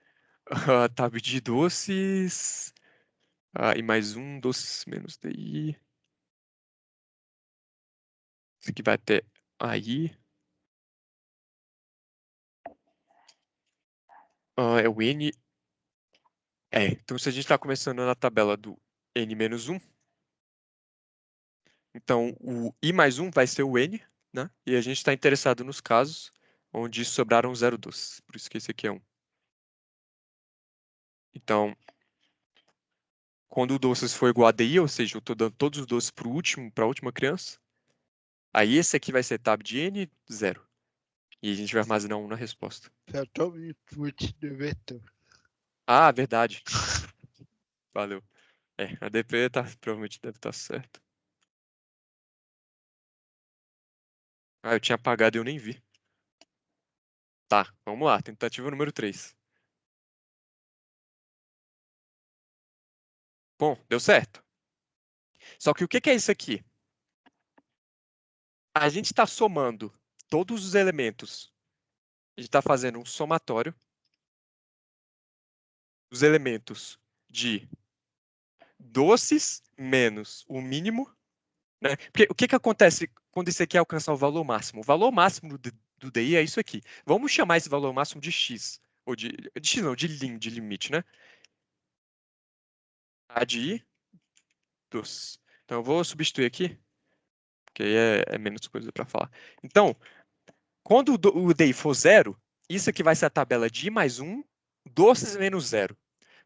Tab de doces. e mais um doces menos DI. Isso aqui vai até aí. É o N. Então se a gente está começando na tabela do N menos 1, então o I mais 1 vai ser o N, né? E a gente está interessado nos casos onde sobraram 0 doces. Por isso que esse aqui é 1. Então, quando o doces for igual a DI, ou seja, eu estou dando todos os doces para a última criança, aí esse aqui vai ser tab de N, 0. E a gente vai armazenar 1 na resposta. Faltou o input do vetor. Ah, verdade. Valeu. A DP provavelmente deve estar certo. Eu tinha apagado e eu nem vi. Tá, vamos lá. Tentativa número 3. Bom, deu certo. Só que o que é isso aqui? A gente está somando todos os elementos. A gente está fazendo um somatório dos elementos de doces menos o mínimo, né? Porque o que acontece quando isso aqui alcançar o valor máximo? O valor máximo do DI é isso aqui. Vamos chamar esse valor máximo de x. Ou de x não, de lim, de limite, né? A de I dos. Então eu vou substituir aqui, porque aí é menos coisa para falar. Então, quando o DI for 0, isso aqui vai ser a tabela de I mais 1, doces menos 0.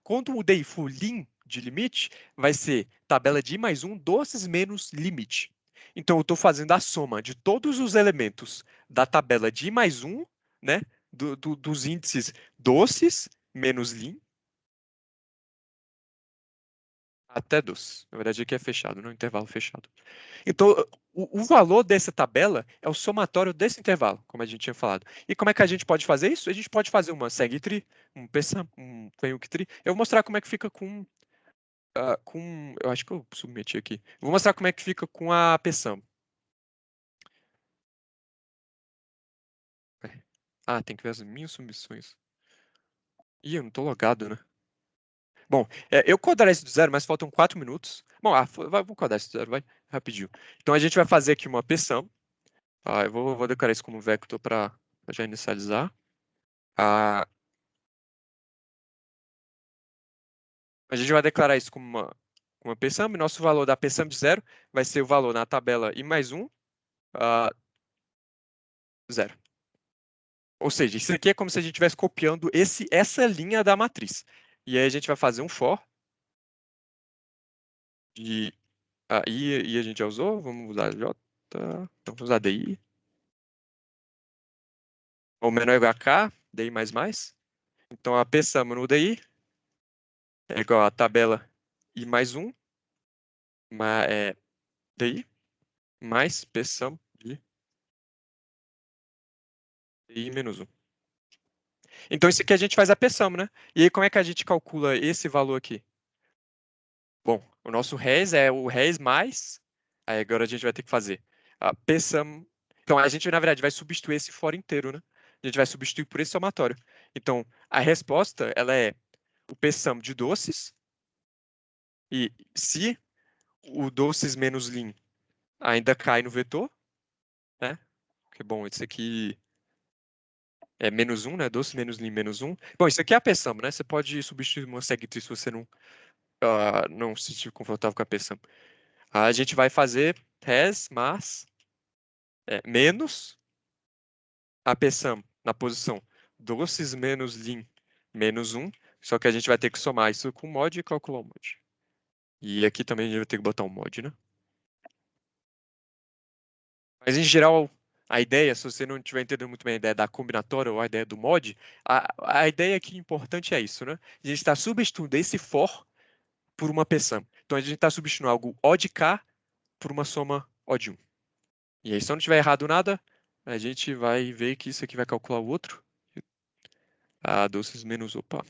Quando o DI for lim de limite, vai ser tabela de I mais 1, doces menos limite. Então, eu estou fazendo a soma de todos os elementos da tabela de I mais 1, né, dos índices doces menos lim, até doce. Na verdade, aqui é fechado, não é um intervalo fechado. Então, o valor dessa tabela é o somatório desse intervalo, como a gente tinha falado. E como é que a gente pode fazer isso? A gente pode fazer uma segue-tree, um psum, um Fenwick-tree. Eu vou mostrar como é que fica eu acho que eu submeti aqui. Vou mostrar como é que fica com a psum. Tem que ver as minhas submissões. Ih, eu não tô logado, né? Bom, eu codarei isso do zero, mas faltam 4 minutos. Bom, vou codar isso do zero, vai, rapidinho. Então a gente vai fazer aqui uma psum. Eu vou decorar isso como vector para já inicializar. A gente vai declarar isso como uma psum. E nosso valor da psum de zero vai ser o valor na tabela i mais 1, 0. Ou seja, isso aqui é como se a gente estivesse copiando essa linha da matriz. E aí a gente vai fazer um for de I a gente já usou, vamos usar J, então vamos usar DI, ou menor ou igual a K, DI mais mais. Então a psum no DI é igual a tabela I mais 1, DI, mais psum de DI menos 1. Então isso aqui a gente faz a psum, né? E aí como é que a gente calcula esse valor aqui? Bom, o nosso res é o res mais. Aí agora a gente vai ter que fazer a psum. Então a gente, na verdade, vai substituir esse for inteiro, né? A gente vai substituir por esse somatório. Então a resposta ela é o psum de doces. E se o doces menos lim ainda cai no vetor, né? Que bom, esse aqui é menos 1, né? Doce menos lim menos 1. Bom, isso aqui é a psum, né? Você pode substituir uma segue se você não se sentir confortável com a psum. A gente vai fazer res mais menos a psum na posição doces menos lim menos 1, só que a gente vai ter que somar isso com mod e calcular o mod. E aqui também a gente vai ter que botar um mod, né? Mas em geral, a ideia, se você não estiver entendendo muito bem a ideia da combinatória ou a ideia do mod, a ideia aqui importante é isso, né? A gente está substituindo esse for por uma psum. Então a gente está substituindo algo O de K por uma soma O de 1. E aí, se eu não tiver errado nada, a gente vai ver que isso aqui vai calcular o outro. Doces menos, opa.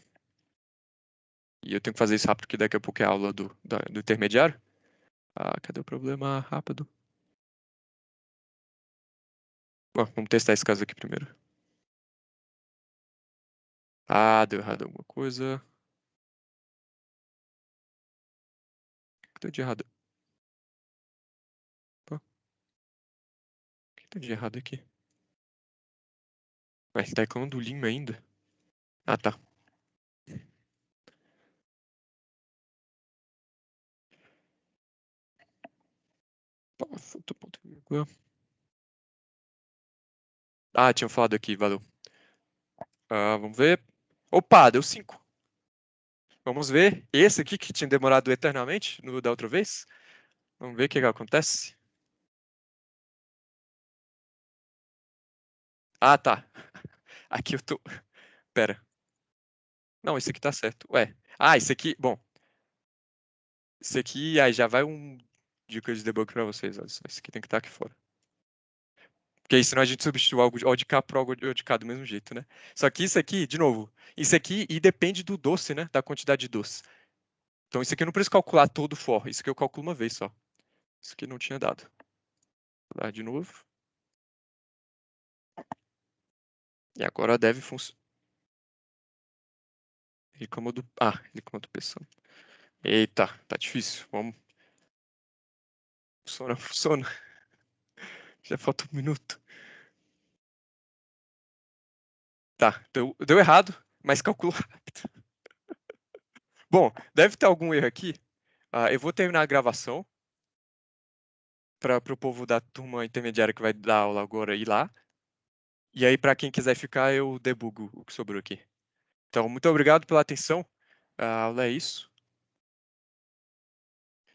E eu tenho que fazer isso rápido, porque daqui a pouco é a aula do intermediário. Cadê o problema? Rápido. Bom, vamos testar esse caso aqui primeiro. Deu errado alguma coisa. deu de errado? Pô, o que deu de errado aqui? Ué, tá reclamando do Lima ainda? Ah, tá. Pô, foto, ponto, vírgula. Ah, tinha falado aqui, valeu. Vamos ver. Opa, deu 5. Vamos ver. Esse aqui que tinha demorado eternamente da outra vez. Vamos ver o que que acontece. Ah, tá. Aqui eu tô. Pera. Não, esse aqui tá certo. Ué. Ah, esse aqui. Bom. Esse aqui, aí já vai um dica de debug pra vocês. Olha só. Esse aqui tem que estar aqui fora. Porque aí senão a gente substitui algo de ODK por algo de ODK do mesmo jeito, né? Só que isso aqui, de novo, isso aqui e depende do doce, né? Da quantidade de doce. Então isso aqui eu não preciso calcular todo o for. Isso aqui eu calculo uma vez só. Isso aqui não tinha dado. Vou dar de novo. E agora deve funcionar. Reclamou do. Ah, reclamou do pessoal. Eita, tá difícil. Vamos. Funciona, funciona. Já falta 1 minuto. Tá, deu errado, mas calculou rápido. Bom, deve ter algum erro aqui. Eu vou terminar a gravação para o povo da turma intermediária que vai dar aula agora ir lá. E aí, para quem quiser ficar, eu debugo o que sobrou aqui. Então, muito obrigado pela atenção. A aula é isso.